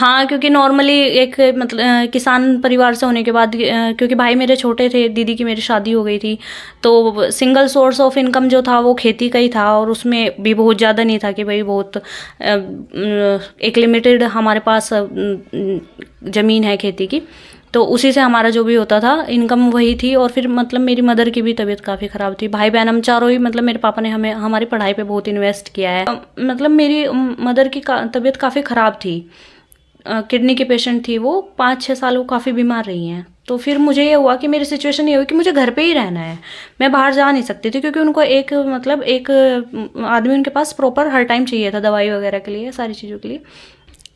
हाँ, क्योंकि नॉर्मली एक मतलब किसान परिवार से होने के बाद क्योंकि भाई मेरे छोटे थे, दीदी की मेरी शादी हो गई थी, तो सिंगल सोर्स ऑफ इनकम जो था वो खेती का ही था और उसमें भी बहुत ज़्यादा नहीं था कि भाई बहुत एक लिमिटेड हमारे पास ज़मीन है खेती की, तो उसी से हमारा जो भी होता था इनकम वही थी। और फिर मतलब मेरी मदर की भी तबीयत काफ़ी ख़राब थी, भाई बहन हम चारों ही मतलब मेरे पापा ने हमें हमारी पढ़ाई पे बहुत इन्वेस्ट किया है। मतलब मेरी मदर की तबीयत काफ़ी ख़राब थी, किडनी की पेशेंट थी वो, 5-6 साल वो काफ़ी बीमार रही हैं। तो फिर मुझे ये हुआ कि मेरी सिचुएशन ये हुई कि मुझे घर पे ही रहना है, मैं बाहर जा नहीं सकती थी, क्योंकि उनको एक मतलब एक आदमी उनके पास प्रॉपर हर टाइम चाहिए था, दवाई वगैरह के लिए, सारी चीज़ों के लिए।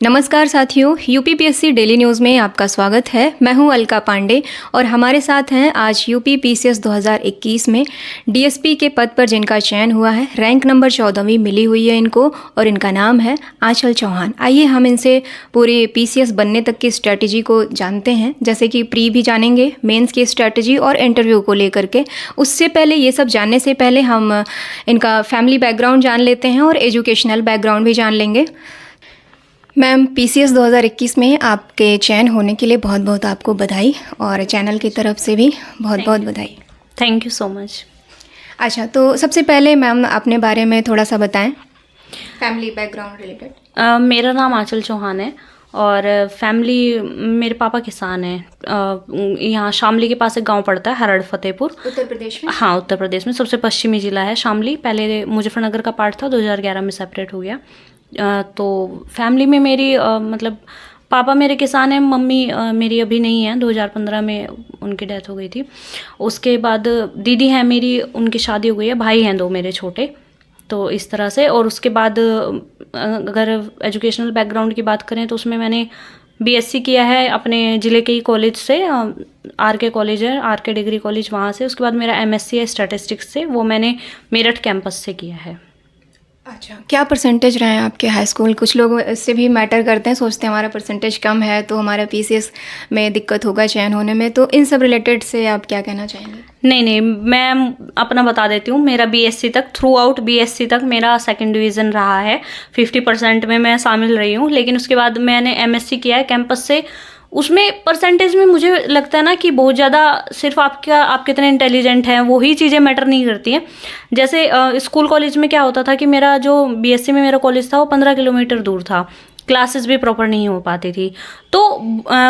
नमस्कार साथियों, यूपीपीएससी डेली न्यूज़ में आपका स्वागत है। मैं हूं अलका पांडे और हमारे साथ हैं आज यूपी पीसीएस 2021 में डीएसपी के पद पर जिनका चयन हुआ है। रैंक नंबर 14वीं मिली हुई है इनको और इनका नाम है आंचल चौहान। आइए हम इनसे पूरे पीसीएस बनने तक की स्ट्रैटेजी को जानते हैं, जैसे कि प्री भी जानेंगे, मेंस की स्ट्रैटेजी और इंटरव्यू को लेकर के। उससे पहले ये सब जानने से पहले हम इनका फैमिली बैकग्राउंड जान लेते हैं और एजुकेशनल बैकग्राउंड भी जान लेंगे। मैम, पीसीएस 2021 में आपके चयन होने के लिए बहुत बहुत आपको बधाई और चैनल की तरफ से भी बहुत बहुत बधाई। Thank you so much. अच्छा, तो सबसे पहले मैम अपने बारे में थोड़ा सा बताएं, फैमिली बैकग्राउंड रिलेटेड। मेरा नाम आंचल चौहान है और फैमिली मेरे पापा किसान हैं। यहाँ शामली के पास एक गांव पड़ता है हरड़ फतेहपुर, उत्तर प्रदेश में। हाँ, उत्तर प्रदेश में सबसे पश्चिमी ज़िला है शामली। पहले मुजफ्फरनगर का पार्ट था, 2011 में सेपरेट हो गया। तो फैमिली में मेरी मतलब पापा मेरे किसान हैं, मम्मी मेरी अभी नहीं है, 2015 में उनकी डेथ हो गई थी। उसके बाद दीदी हैं मेरी, उनकी शादी हो गई है, भाई हैं 2 मेरे छोटे, तो इस तरह से। और उसके बाद अगर एजुकेशनल बैकग्राउंड की बात करें तो उसमें मैंने बीएससी किया है अपने ज़िले के ही कॉलेज से, आरके कॉलेज है, आरके डिग्री कॉलेज, वहाँ से। उसके बाद मेरा एमएससी है स्टैटिस्टिक्स से, वो मैंने मेरठ कैंपस से किया है। अच्छा, क्या परसेंटेज रहे हैं आपके हाई स्कूल? कुछ लोग इससे भी मैटर करते हैं, सोचते हैं हमारा परसेंटेज कम है तो हमारा पीसीएस में दिक्कत होगा चयन होने में, तो इन सब रिलेटेड से आप क्या कहना चाहेंगे? नहीं, मैं अपना बता देती हूँ। मेरा बीएससी तक, थ्रू आउट बीएससी तक मेरा सेकंड डिवीज़न रहा है, 50% में मैं शामिल रही हूँ। लेकिन उसके बाद मैंने एमएससी किया है कैंपस से, उसमें परसेंटेज में मुझे लगता है ना कि बहुत ज़्यादा सिर्फ आप कितने इंटेलिजेंट हैं वही चीज़ें मैटर नहीं करती हैं। जैसे स्कूल कॉलेज में क्या होता था कि मेरा जो बीएससी में मेरा कॉलेज था वो 15 किलोमीटर दूर था, क्लासेस भी प्रॉपर नहीं हो पाती थी, तो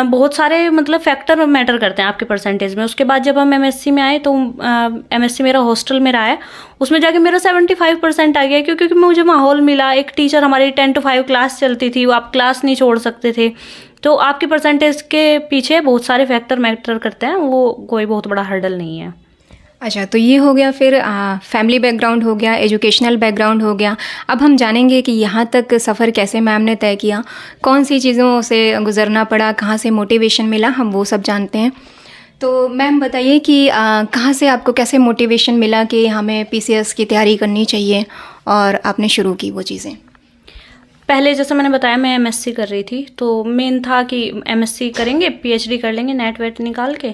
बहुत सारे मतलब फैक्टर मैटर करते हैं आपके परसेंटेज में। उसके बाद जब हम एमएससी में आए तो एमएससी मेरा हॉस्टल में रहा है, उसमें जाके मेरा 75% आ गया, क्योंकि मुझे माहौल मिला। एक टीचर, हमारी 10 to 5 क्लास चलती थी, वो आप क्लास नहीं छोड़ सकते थे। तो आपकी परसेंटेज के पीछे बहुत सारे फैक्टर मैटर करते हैं, वो कोई बहुत बड़ा हर्डल नहीं है। अच्छा, तो ये हो गया, फिर फैमिली बैकग्राउंड हो गया, एजुकेशनल बैकग्राउंड हो गया। अब हम जानेंगे कि यहाँ तक सफ़र कैसे मैम ने तय किया, कौन सी चीज़ों से गुजरना पड़ा, कहाँ से मोटिवेशन मिला, हम वो सब जानते हैं। तो मैम बताइए कि कहाँ से आपको कैसे मोटिवेशन मिला कि हमें पीसीएस की तैयारी करनी चाहिए और आपने शुरू की वो चीज़ें? पहले जैसे मैंने बताया मैं एमएससी कर रही थी, तो मेन था कि एमएससी करेंगे, पीएचडी कर लेंगे नेट वेट निकाल के।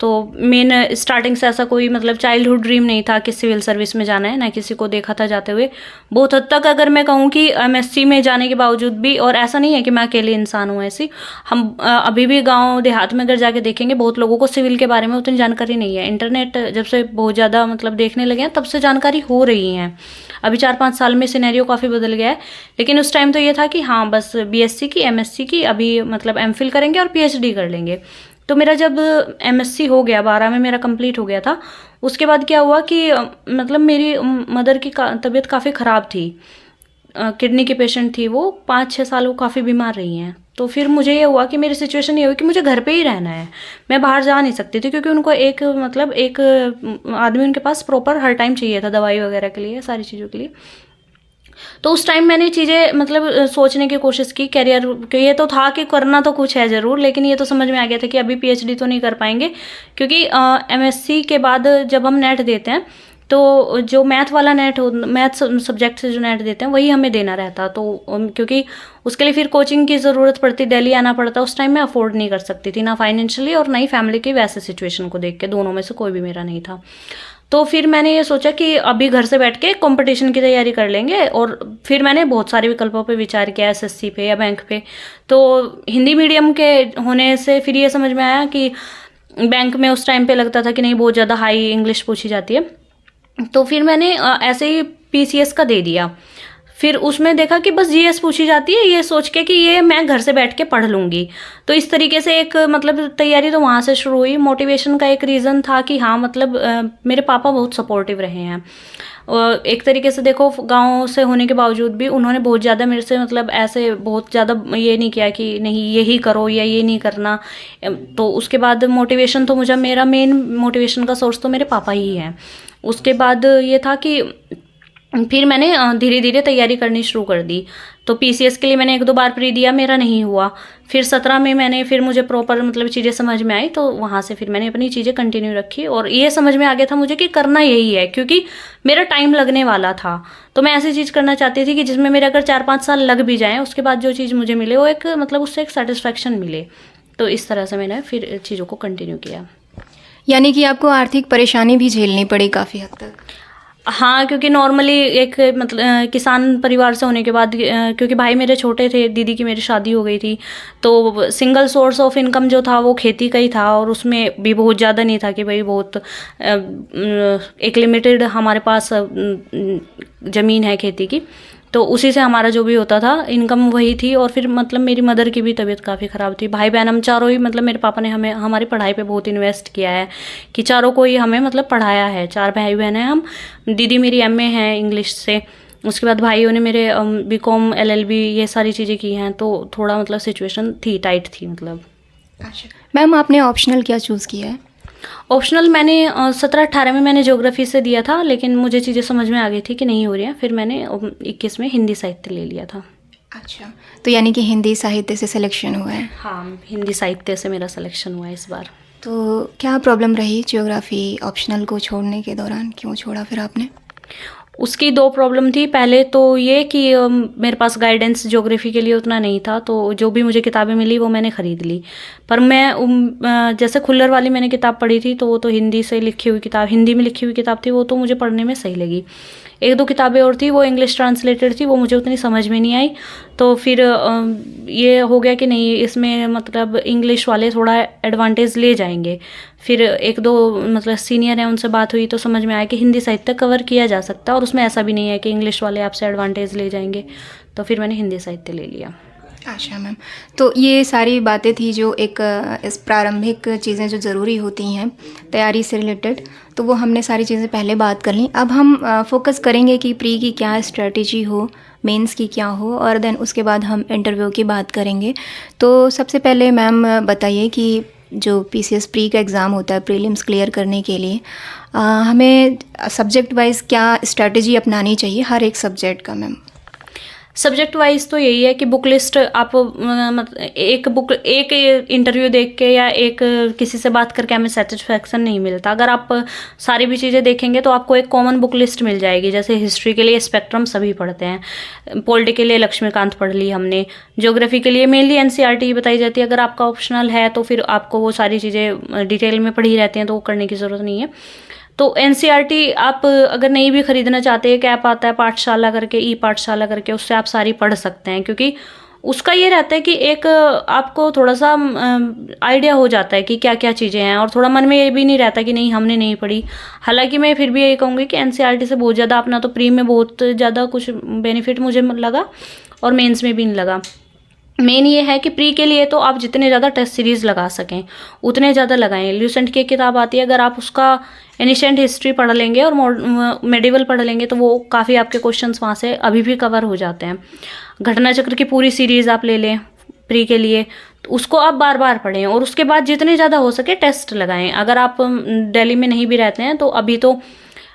तो मेन स्टार्टिंग से ऐसा कोई मतलब चाइल्डहुड ड्रीम नहीं था कि सिविल सर्विस में जाना है, ना किसी को देखा था जाते हुए। बहुत हद तक अगर मैं कहूँ कि एमएससी में जाने के बावजूद भी, और ऐसा नहीं है कि मैं अकेले इंसान हूँ ऐसी, हम अभी भी गांव देहात में अगर जाके देखेंगे बहुत लोगों को सिविल के बारे में उतनी जानकारी नहीं है। इंटरनेट जब से बहुत ज़्यादा मतलब देखने लगे हैं तब से जानकारी हो रही है। अभी 4-5 साल में सिनेरियो काफ़ी बदल गया है, लेकिन उस टाइम तो ये था कि हाँ बस बीएससी की, एमएससी की, अभी मतलब एमफिल करेंगे और पीएचडी कर लेंगे। तो मेरा जब एमएससी हो गया, 12 में मेरा कंप्लीट हो गया था, उसके बाद क्या हुआ कि मतलब मेरी मदर की तबीयत काफ़ी ख़राब थी, किडनी की पेशेंट थी वो, 5-6 साल वो काफ़ी बीमार रही हैं। तो फिर मुझे ये हुआ कि मेरी सिचुएशन ये हुई कि मुझे घर पे ही रहना है, मैं बाहर जा नहीं सकती थी, क्योंकि उनको एक मतलब एक आदमी उनके पास प्रॉपर हर टाइम चाहिए था, दवाई वगैरह के लिए, सारी चीज़ों के लिए। तो उस टाइम मैंने चीज़ें मतलब सोचने की कोशिश की कैरियर के, ये तो था कि करना तो कुछ है ज़रूर, लेकिन ये तो समझ में आ गया था कि अभी पीएचडी तो नहीं कर पाएंगे, क्योंकि एमएससी के बाद जब हम नेट देते हैं तो जो मैथ वाला नेट हो, मैथ सब्जेक्ट से जो नेट देते हैं वही हमें देना रहता। तो क्योंकि उसके लिए फिर कोचिंग की ज़रूरत पड़ती, दिल्ली आना पड़ता। उस टाइम मैं अफोर्ड नहीं कर सकती थी, ना फाइनेंशियली और ना ही फैमिली की वैसे सिचुएशन को देख के, दोनों में से कोई भी मेरा नहीं था। तो फिर मैंने ये सोचा कि अभी घर से बैठ के कंपटीशन की तैयारी कर लेंगे, और फिर मैंने बहुत सारे विकल्पों पे विचार किया, एसएससी पे या बैंक पे। तो हिंदी मीडियम के होने से फिर ये समझ में आया कि बैंक में उस टाइम पे लगता था कि नहीं, बहुत ज़्यादा हाई इंग्लिश पूछी जाती है। तो फिर मैंने ऐसे ही पीसीएस का दे दिया। फिर उसमें देखा कि बस जीएस पूछी जाती है, ये सोच के कि ये मैं घर से बैठ के पढ़ लूँगी। तो इस तरीके से एक मतलब तैयारी तो वहाँ से शुरू हुई। मोटिवेशन का एक रीज़न था कि हाँ, मतलब मेरे पापा बहुत सपोर्टिव रहे हैं। एक तरीके से देखो, गाँव से होने के बावजूद भी उन्होंने बहुत ज़्यादा मेरे से मतलब ऐसे बहुत ज़्यादा ये नहीं किया कि नहीं यही करो या ये नहीं करना। तो उसके बाद मोटिवेशन तो मुझे, मेरा मेन मोटिवेशन का सोर्स तो मेरे पापा ही हैं। उसके बाद ये था कि फिर मैंने धीरे धीरे तैयारी करनी शुरू कर दी। तो पीसीएस के लिए मैंने 1-2 बार प्री दिया, मेरा नहीं हुआ। फिर 17 में मैंने, फिर मुझे प्रॉपर मतलब चीज़ें समझ में आई, तो वहाँ से फिर मैंने अपनी चीज़ें कंटिन्यू रखी, और ये समझ में आ गया था मुझे कि करना यही है, क्योंकि मेरा टाइम लगने वाला था। तो मैं ऐसी चीज़ करना चाहती थी कि जिसमें मेरे अगर 4-5 साल लग भी जाएँ, उसके बाद जो चीज़ मुझे मिले वो एक मतलब उससे एक सेटिस्फैक्शन मिले। तो इस तरह से मैंने फिर चीज़ों को कंटिन्यू किया। यानी कि आपको आर्थिक परेशानी भी झेलनी पड़ी काफ़ी हद तक। हाँ, क्योंकि नॉर्मली एक मतलब किसान परिवार से होने के बाद, क्योंकि भाई मेरे छोटे थे, दीदी की मेरी शादी हो गई थी, तो सिंगल सोर्स ऑफ इनकम जो था वो खेती का ही था, और उसमें भी बहुत ज़्यादा नहीं था कि भाई बहुत एक लिमिटेड हमारे पास ज़मीन है खेती की, तो उसी से हमारा जो भी होता था इनकम वही थी। और फिर मतलब मेरी मदर की भी तबीयत काफ़ी ख़राब थी। भाई बहन हम चारों ही, मतलब मेरे पापा ने हमें हमारी पढ़ाई पे बहुत इन्वेस्ट किया है कि चारों को ही हमें मतलब पढ़ाया है। 4 भाई बहन हैं हम। दीदी मेरी एमए है इंग्लिश से, उसके बाद भाइयों ने मेरे बीकॉम एलएलबी ये सारी चीज़ें की हैं। तो थोड़ा मतलब सिचुएशन थी, टाइट थी मतलब। अच्छा मैम, आपने ऑप्शनल क्या चूज़ किया है? ऑप्शनल मैंने 17-18 में मैंने ज्योग्राफी से दिया था, लेकिन मुझे चीज़ें समझ में आ गई थी कि नहीं हो रही हैं। फिर मैंने 21 में हिंदी साहित्य ले लिया था। अच्छा, तो यानी कि हिंदी साहित्य से सिलेक्शन हुआ है। हाँ, हिंदी साहित्य से मेरा सिलेक्शन हुआ है इस बार। तो क्या प्रॉब्लम रही ज्योग्राफी ऑप्शनल को छोड़ने के दौरान, क्यों छोड़ा फिर आपने? उसकी 2 प्रॉब्लम थी। पहले तो ये कि मेरे पास गाइडेंस ज्योग्राफी के लिए उतना नहीं था, तो जो भी मुझे किताबें मिली वो मैंने ख़रीद ली। पर मैं जैसे खुल्लर वाली मैंने किताब पढ़ी थी, तो वो तो हिंदी से लिखी हुई किताब, हिंदी में लिखी हुई किताब थी, वो तो मुझे पढ़ने में सही लगी। 1-2 किताबें और थी, वो इंग्लिश ट्रांसलेटेड थी, वो मुझे उतनी समझ में नहीं आई। तो फिर ये हो गया कि नहीं, इसमें मतलब इंग्लिश वाले थोड़ा एडवांटेज ले जाएंगे। फिर 1-2 मतलब सीनियर हैं, उनसे बात हुई तो समझ में आया कि हिंदी साहित्य कवर किया जा सकता है, और उसमें ऐसा भी नहीं है कि इंग्लिश वाले आपसे एडवांटेज ले जाएंगे। तो फिर मैंने हिंदी साहित्य ले लिया। अच्छा मैम, तो ये सारी बातें थी जो एक इस प्रारंभिक चीज़ें जो ज़रूरी होती हैं तैयारी से रिलेटेड, तो वो हमने सारी चीज़ें पहले बात कर ली। अब हम फोकस करेंगे कि प्री की क्या स्ट्रेटजी हो, मेंस की क्या हो, और देन उसके बाद हम इंटरव्यू की बात करेंगे। तो सबसे पहले मैम बताइए कि जो पीसीएस प्री का एग्ज़ाम होता है प्रीलिम्स क्लियर करने के लिए, हमें सब्जेक्ट वाइज क्या स्ट्रेटजी अपनानी चाहिए हर एक सब्जेक्ट का मैम? सब्जेक्ट वाइज तो यही है कि बुक लिस्ट आप मतलब एक इंटरव्यू देख के या एक किसी से बात करके हमें सेटिस्फैक्शन नहीं मिलता। अगर आप सारी भी चीज़ें देखेंगे तो आपको एक कॉमन बुक लिस्ट मिल जाएगी। जैसे हिस्ट्री के लिए स्पेक्ट्रम सभी पढ़ते हैं, पॉलिटी के लिए लक्ष्मीकांत पढ़ ली हमने, ज्योग्राफी के लिए मेनली एनसीईआरटी बताई जाती है। अगर आपका ऑप्शनल है तो फिर आपको वो सारी चीज़ें डिटेल में पढ़ी रहती हैं, तो वो करने की ज़रूरत नहीं है। तो एनसीईआरटी आप अगर नहीं भी खरीदना चाहते, एक ऐप आता है पाठशाला करके, ई पाठशाला करके, उससे आप सारी पढ़ सकते हैं। क्योंकि उसका ये रहता है कि एक आपको थोड़ा सा आइडिया हो जाता है कि क्या क्या चीज़ें हैं, और थोड़ा मन में ये भी नहीं रहता कि नहीं हमने नहीं पढ़ी। हालांकि मैं फिर भी यही कहूँगी कि एनसीईआरटी से बहुत ज़्यादा अपना तो प्री में बहुत ज़्यादा कुछ बेनिफिट मुझे लगा, और मेंस में भी नहीं लगा। मेन ये है कि प्री के लिए तो आप जितने ज़्यादा टेस्ट सीरीज़ लगा सकें उतने ज़्यादा लगाएं। ल्यूसेंट की एक किताब आती है, अगर आप उसका एनिशेंट हिस्ट्री पढ़ लेंगे और मेडिवल पढ़ लेंगे तो वो काफ़ी आपके क्वेश्चंस वहाँ से अभी भी कवर हो जाते हैं। घटना चक्र की पूरी सीरीज़ आप ले लें प्री के लिए, तो उसको आप बार बार पढ़ें, और उसके बाद जितने ज़्यादा हो सके टेस्ट लगाएं। अगर आप दिल्ली में नहीं भी रहते हैं तो अभी तो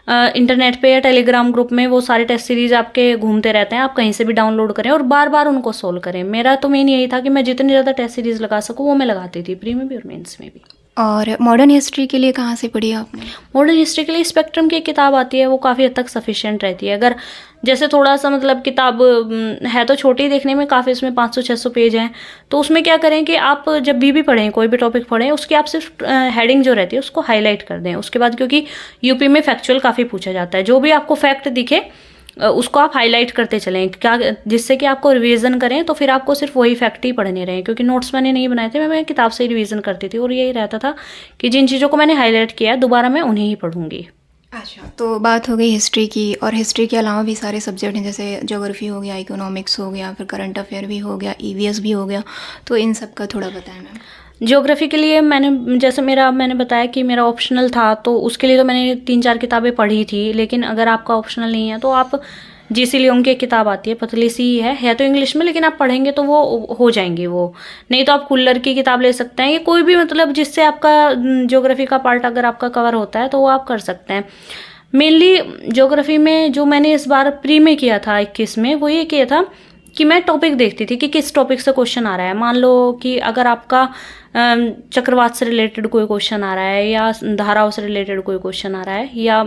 इंटरनेट पे या टेलीग्राम ग्रुप में वो सारे टेस्ट सीरीज आपके घूमते रहते हैं, आप कहीं से भी डाउनलोड करें और बार बार उनको सोल्व करें। मेरा तो मेन यही था कि मैं जितनी ज़्यादा टेस्ट सीरीज लगा सकूँ वो मैं लगाती थी, प्री में भी और मेंस में भी। और मॉडर्न हिस्ट्री के लिए कहाँ से पढ़ी आपने? मॉडर्न हिस्ट्री के लिए स्पेक्ट्रम की एक किताब आती है, वो काफ़ी हद तक सफिशिएंट रहती है। अगर जैसे थोड़ा सा मतलब किताब है तो छोटी देखने में, काफ़ी इसमें 500-600 पेज हैं, तो उसमें क्या करें कि आप जब भी पढ़ें, कोई भी टॉपिक पढ़ें, उसकी आप सिर्फ हेडिंग जो रहती है उसको हाईलाइट कर दें। उसके बाद क्योंकि यूपी में फैक्चुअल काफ़ी पूछा जाता है, जो भी आपको फैक्ट दिखे उसको आप हाईलाइट करते चलें, क्या जिससे कि आपको रिवीजन करें तो फिर आपको सिर्फ वही फैक्ट ही पढ़ने रहें। क्योंकि नोट्स मैंने नहीं बनाए थे, मैं किताब से ही रिवीजन करती थी और यही रहता था कि जिन चीज़ों को मैंने हाईलाइट किया है दोबारा मैं उन्हें ही पढ़ूंगी। अच्छा, तो बात हो गई हिस्ट्री की, और हिस्ट्री के अलावा भी सारे सब्जेक्ट हैं, जैसे ज्योग्राफी हो गया, इकोनॉमिक्स हो गया, फिर करंट अफेयर भी हो गया, ईवीएस भी हो गया, तो इन सब का थोड़ा बताएं मैम। ज्योग्राफी के लिए जैसे मैंने बताया कि मेरा ऑप्शनल था, तो उसके लिए तो मैंने 3-4 किताबें पढ़ी थी। लेकिन अगर आपका ऑप्शनल नहीं है तो आप जीसी लियोंग की एक किताब आती है, पतली सी ही है तो इंग्लिश में, लेकिन आप पढ़ेंगे तो वो हो जाएंगी वो। नहीं तो आप कुल्लर की किताब ले सकते हैं, या कोई भी मतलब जिससे आपका ज्योग्राफी का पार्ट अगर आपका कवर होता है तो वो आप कर सकते हैं। मेनली ज्योग्राफी में जो मैंने इस बार प्री में किया था 21 में, वो ये किया था कि मैं टॉपिक देखती थी कि किस टॉपिक से क्वेश्चन आ रहा है। मान लो कि अगर आपका चक्रवात से रिलेटेड कोई क्वेश्चन आ रहा है, या धाराओं से रिलेटेड कोई क्वेश्चन आ रहा है, या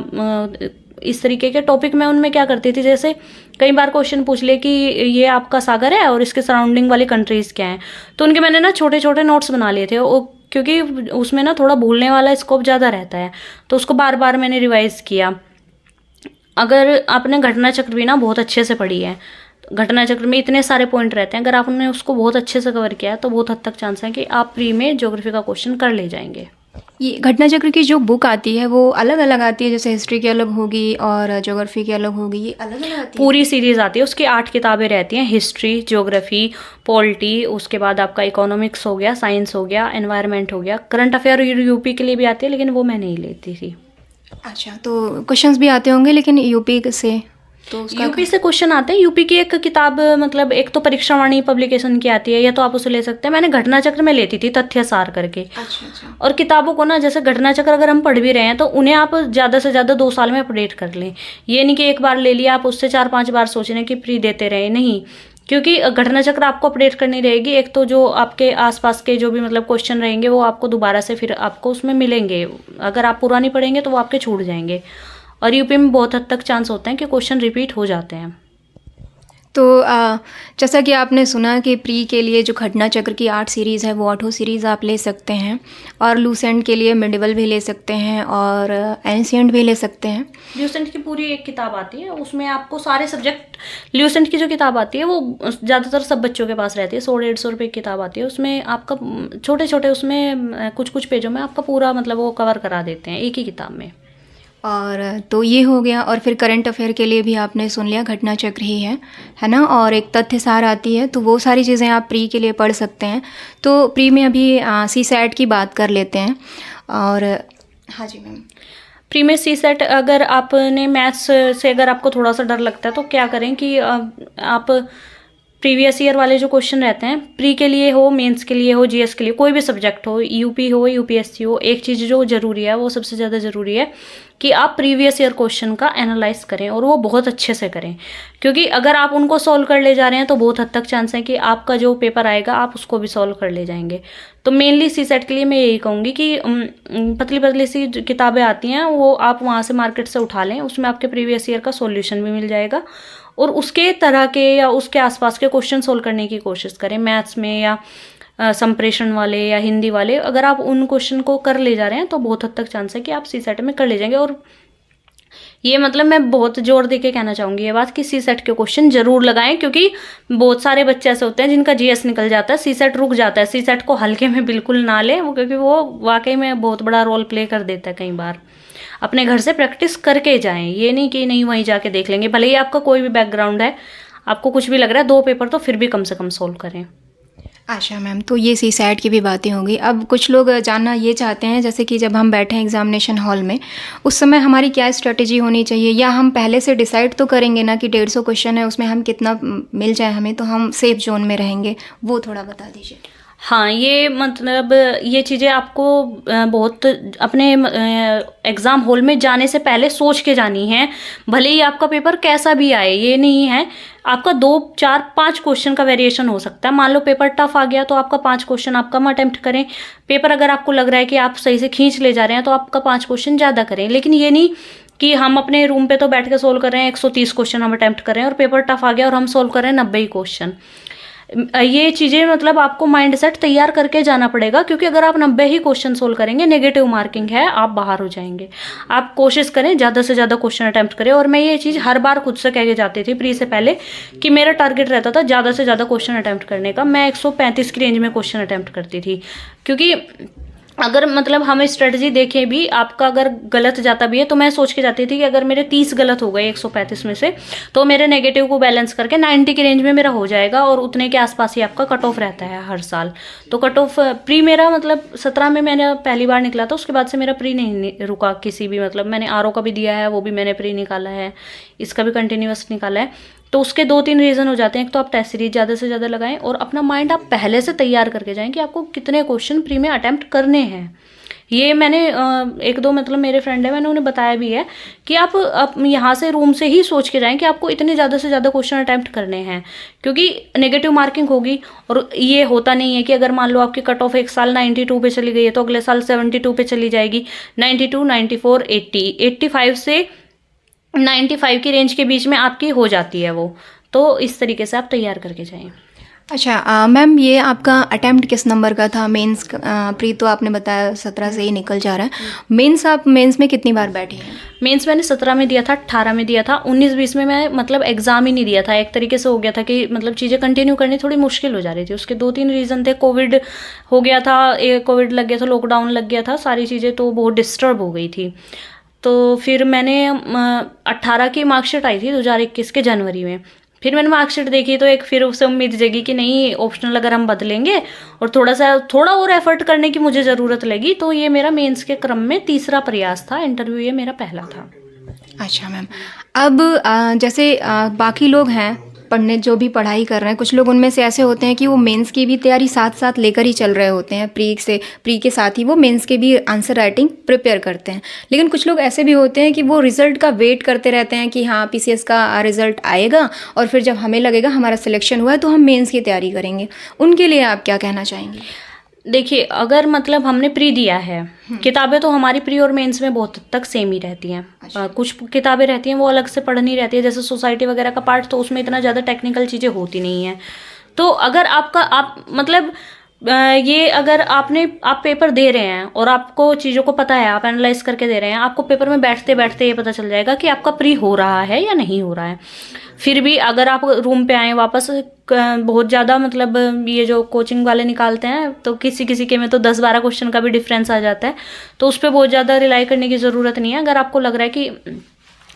इस तरीके के टॉपिक मैं उनमें क्या करती थी, जैसे कई बार क्वेश्चन पूछ ले कि ये आपका सागर है और इसके सराउंडिंग वाली कंट्रीज़ क्या हैं, तो उनके मैंने ना छोटे छोटे नोट्स बना लिए थे। क्योंकि उसमें ना थोड़ा भूलने वाला स्कोप ज़्यादा रहता है, तो उसको बार बार मैंने रिवाइज़ किया। अगर आपने घटना चक्र भी ना बहुत अच्छे से पढ़ी है, घटना चक्र में इतने सारे पॉइंट रहते हैं, अगर आपने उसको बहुत अच्छे से कवर किया है तो बहुत हद तक चांस है कि आप प्री में ज्योग्राफी का क्वेश्चन कर ले जाएंगे। ये घटना चक्र की जो बुक आती है वो अलग अलग आती है, जैसे हिस्ट्री की अलग होगी और ज्योग्राफी की अलग होगी, ये अलग अलग आती है? पूरी सीरीज आती है, उसकी 8 किताबें रहती हैं, हिस्ट्री, ज्योग्राफी, पॉलिटी, उसके बाद आपका इकोनॉमिक्स हो गया, साइंस हो गया, एनवायरनमेंट हो गया, करंट अफेयर यूपी के लिए भी आती है, लेकिन वो मैं नहीं लेती थी। अच्छा, तो क्वेश्चंस भी आते होंगे लेकिन यूपी से, तो उसका यूपी से क्वेश्चन आते हैं। यूपी की एक किताब मतलब एक तो परीक्षावाणी पब्लिकेशन की आती है, या तो आप उसे ले सकते हैं। मैंने घटना चक्र में लेती थी तथ्य सार करके। अच्छा। और किताबों को ना, जैसे घटना चक्र अगर हम पढ़ भी रहे हैं तो उन्हें आप ज़्यादा से ज़्यादा 2 साल में अपडेट कर लें। ये नहीं कि एक बार ले लिया आप उससे 4-5 बार सोच रहे हैं कि प्री देते रहे, नहीं। क्योंकि घटना चक्र आपको अपडेट करनी रहेगी। एक तो जो आपके आसपास के जो भी मतलब क्वेश्चन रहेंगे वो आपको दोबारा से फिर आपको उसमें मिलेंगे। अगर आप पुरानी पढ़ेंगे तो वो आपके छूट जाएंगे। और यूपी में बहुत हद तक चांस होते हैं कि क्वेश्चन रिपीट हो जाते हैं। तो जैसा कि आपने सुना कि प्री के लिए जो घटना चक्र की 8 सीरीज़ है वो 8 सीरीज़ आप ले सकते हैं, और लूसेंट के लिए मिडिवल भी ले सकते हैं और एंशिएंट भी ले सकते हैं। ल्यूसेंट की पूरी एक किताब आती है, उसमें आपको सारे सब्जेक्ट, ल्यूसेंट की जो किताब आती है वो ज़्यादातर सब बच्चों के पास रहती है, 100-150 रुपये की किताब आती है। उसमें आपका छोटे छोटे उसमें कुछ पेजों में आपका पूरा मतलब वो कवर करा देते हैं एक ही किताब में। और तो ये हो गया। और फिर करंट अफेयर के लिए भी आपने सुन लिया, घटना चक्र ही है ना, और एक तथ्य सार आती है, तो वो सारी चीज़ें आप प्री के लिए पढ़ सकते हैं। तो प्री में अभी सी सैट की बात कर लेते हैं। और हाँ जी मैम, प्री में सी सेट, अगर आपने मैथ्स से अगर आपको थोड़ा सा डर लगता है तो क्या करें कि आप प्रीवियस ईयर वाले जो क्वेश्चन रहते हैं, प्री के लिए हो, मेंस के लिए हो, जीएस के लिए, कोई भी सब्जेक्ट हो, यूपी हो, यूपीएससी हो, एक चीज़ जो ज़रूरी है, वो सबसे ज़्यादा ज़रूरी है कि आप प्रीवियस ईयर क्वेश्चन का एनालाइज करें, और वो बहुत अच्छे से करें। क्योंकि अगर आप उनको सॉल्व कर ले जा रहे हैं तो बहुत हद तक चांस है कि आपका जो पेपर आएगा आप उसको भी सॉल्व कर ले जाएंगे। तो मेनली सी सेट के लिए मैं यही कहूँगी कि पतली पतली सी किताबें आती हैं, वो आप वहाँ से मार्केट से उठा लें, उसमें आपके प्रीवियस ईयर का सॉल्यूशन भी मिल जाएगा, और उसके तरह के या उसके आसपास के क्वेश्चन सोल्व करने की कोशिश करें। मैथ्स में या संप्रेषण वाले या हिंदी वाले, अगर आप उन क्वेश्चन को कर ले जा रहे हैं तो बहुत हद तक चांस है कि आप सी सेट में कर ले जाएंगे। और ये मतलब मैं बहुत जोर दे के कहना चाहूँगी ये बात कि सी सेट के क्वेश्चन जरूर लगाएं, क्योंकि बहुत सारे बच्चे ऐसे होते हैं जिनका जीएस निकल जाता है, सी सेट रुक जाता है। सी सेट को हल्के में बिल्कुल ना लें, वो क्योंकि वो वाकई में बहुत बड़ा रोल प्ले कर देता है। कई बार अपने घर से प्रैक्टिस करके जाएं, ये नहीं कि नहीं वहीं जाके देख लेंगे। भले ही आपका कोई भी बैकग्राउंड है, आपको कुछ भी लग रहा है, 2 पेपर तो फिर भी कम से कम सोल्व करें। अच्छा मैम, तो ये सी सैट की भी बातें होंगी। अब कुछ लोग जानना ये चाहते हैं, जैसे कि जब हम बैठे हैं एग्जामिनेशन हॉल में, उस समय हमारी क्या स्ट्रेटेजी होनी चाहिए, या हम पहले से डिसाइड तो करेंगे ना कि 150 क्वेश्चन है, उसमें हम कितना मिल जाए हमें तो हम सेफ जोन में रहेंगे, वो थोड़ा बता दीजिए। हाँ, ये मतलब ये चीज़ें आपको बहुत अपने एग्ज़ाम हॉल में जाने से पहले सोच के जानी है। भले ही आपका पेपर कैसा भी आए, ये नहीं है आपका 2, 4, 5 क्वेश्चन का वेरिएशन हो सकता है। मान लो पेपर टफ आ गया तो आपका 5 क्वेश्चन आप कम अटेम्प्ट करें। पेपर अगर आपको लग रहा है कि आप सही से खींच ले जा रहे हैं तो आपका 5 क्वेश्चन ज़्यादा करें। लेकिन ये नहीं कि हम अपने रूम पे तो बैठ के सोल्व कर रहे हैं, 130 क्वेश्चन हम अटैम्प्ट कर रहे हैं और पेपर टफ आ गया और हम सोल्व कर रहे हैं 90 क्वेश्चन। ये चीज़ें मतलब आपको माइंड सेट तैयार करके जाना पड़ेगा, क्योंकि अगर आप 90 ही क्वेश्चन सोल्व करेंगे, नेगेटिव मार्किंग है, आप बाहर हो जाएंगे। आप कोशिश करें ज़्यादा से ज़्यादा क्वेश्चन अटैम्प्ट करें। और मैं ये चीज़ हर बार खुद से कह के जाती थी प्री से पहले कि मेरा टारगेट रहता था ज़्यादा से ज़्यादा क्वेश्चन अटैम्प्ट करने का। मैं 135 की रेंज में क्वेश्चन अटैम्प्ट करती थी, क्योंकि अगर मतलब हम स्ट्रेटजी देखें भी, आपका अगर गलत जाता भी है तो मैं सोच के जाती थी कि अगर मेरे 30 गलत हो गए 135 में से, तो मेरे नेगेटिव को बैलेंस करके 90 की रेंज में मेरा हो जाएगा, और उतने के आसपास ही आपका कट ऑफ रहता है हर साल। तो कट ऑफ प्री मेरा मतलब 17 में मैंने पहली बार निकला था, उसके बाद से मेरा प्री नहीं रुका किसी भी, मतलब मैंने आरओ का भी दिया है, वो भी मैंने प्री निकाला है, इसका भी कंटिन्यूअस निकाला है। तो उसके 2-3 रीज़न हो जाते हैं। एक तो आप टेस्ट सीरीज ज़्यादा से ज़्यादा लगाएं, और अपना माइंड आप पहले से तैयार करके जाएं कि आपको कितने क्वेश्चन प्री में अटैम्प्ट करने हैं। ये मैंने 1-2 मतलब मेरे फ्रेंड है, मैंने उन्हें बताया भी है कि आप यहाँ से रूम से ही सोच के जाएं कि आपको इतने ज़्यादा से ज़्यादा क्वेश्चन अटैम्प्ट करने हैं, क्योंकि नेगेटिव मार्किंग होगी। और ये होता नहीं है कि अगर मान लो आपकी कट ऑफ एक साल 92 पे चली गई है तो अगले साल 72 पे चली जाएगी। 92, 94, 80, 85 से 95 की रेंज के बीच में आपकी हो जाती है वो। तो इस तरीके से आप तैयार करके जाएं। अच्छा मैम, ये आपका अटेम्प्ट किस नंबर का था? मेंस प्री तो आपने बताया 17 से ही निकल जा रहा है। मेंस आप मेंस में कितनी बार बैठे हैं? मेंस मैंने 17 में दिया था, 18 में दिया था, 19-20 में मैं मतलब एग्जाम ही नहीं दिया था। एक तरीके से हो गया था कि मतलब चीज़ें कंटिन्यू करनी थोड़ी मुश्किल हो जा रही थी। उसके 2-3 रीज़न थे। कोविड हो गया था, कोविड लग गया था, लॉकडाउन लग गया था, सारी चीज़ें तो बहुत डिस्टर्ब हो गई थी। तो फिर मैंने 18 की मार्कशीट आई थी 2021 के जनवरी में। फिर मैंने मार्कशीट देखी तो एक फिर उससे उम्मीद जगी कि नहीं, ऑप्शनल अगर हम बदलेंगे और थोड़ा और एफर्ट करने की मुझे ज़रूरत लगी। तो ये मेरा मेंस के क्रम में तीसरा प्रयास था, इंटरव्यू ये मेरा पहला था। अच्छा मैम, अब जैसे बाकी लोग हैं पढ़ने, जो भी पढ़ाई कर रहे हैं, कुछ लोग उनमें से ऐसे होते हैं कि वो मेंस की भी तैयारी साथ साथ लेकर ही चल रहे होते हैं। प्री के साथ ही वो मेंस के भी आंसर राइटिंग प्रिपेयर करते हैं। लेकिन कुछ लोग ऐसे भी होते हैं कि वो रिज़ल्ट का वेट करते रहते हैं कि हाँ पीसीएस का रिज़ल्ट आएगा और फिर जब हमें लगेगा हमारा सिलेक्शन हुआ है तो हम मेंस की तैयारी करेंगे। उनके लिए आप क्या कहना चाहेंगे? देखिए, अगर मतलब हमने प्री दिया है, किताबें तो हमारी प्री और मेंस में बहुत हद तक सेम ही रहती हैं। कुछ किताबें रहती हैं वो अलग से पढ़नी रहती है, जैसे सोसाइटी वगैरह का पार्ट, तो उसमें इतना ज़्यादा टेक्निकल चीज़ें होती नहीं हैं। तो अगर आप मतलब ये अगर आप पेपर दे रहे हैं और आपको चीज़ों को पता है, आप एनालाइज करके दे रहे हैं, आपको पेपर में बैठते बैठते ये पता चल जाएगा कि आपका प्री हो रहा है या नहीं हो रहा है। फिर भी अगर आप रूम पे आए वापस, बहुत ज़्यादा मतलब ये जो कोचिंग वाले निकालते हैं तो किसी किसी के में तो 10-12 क्वेश्चन का भी डिफरेंस आ जाता है, तो उस पर बहुत ज़्यादा रिलाई करने की ज़रूरत नहीं है। अगर आपको लग रहा है कि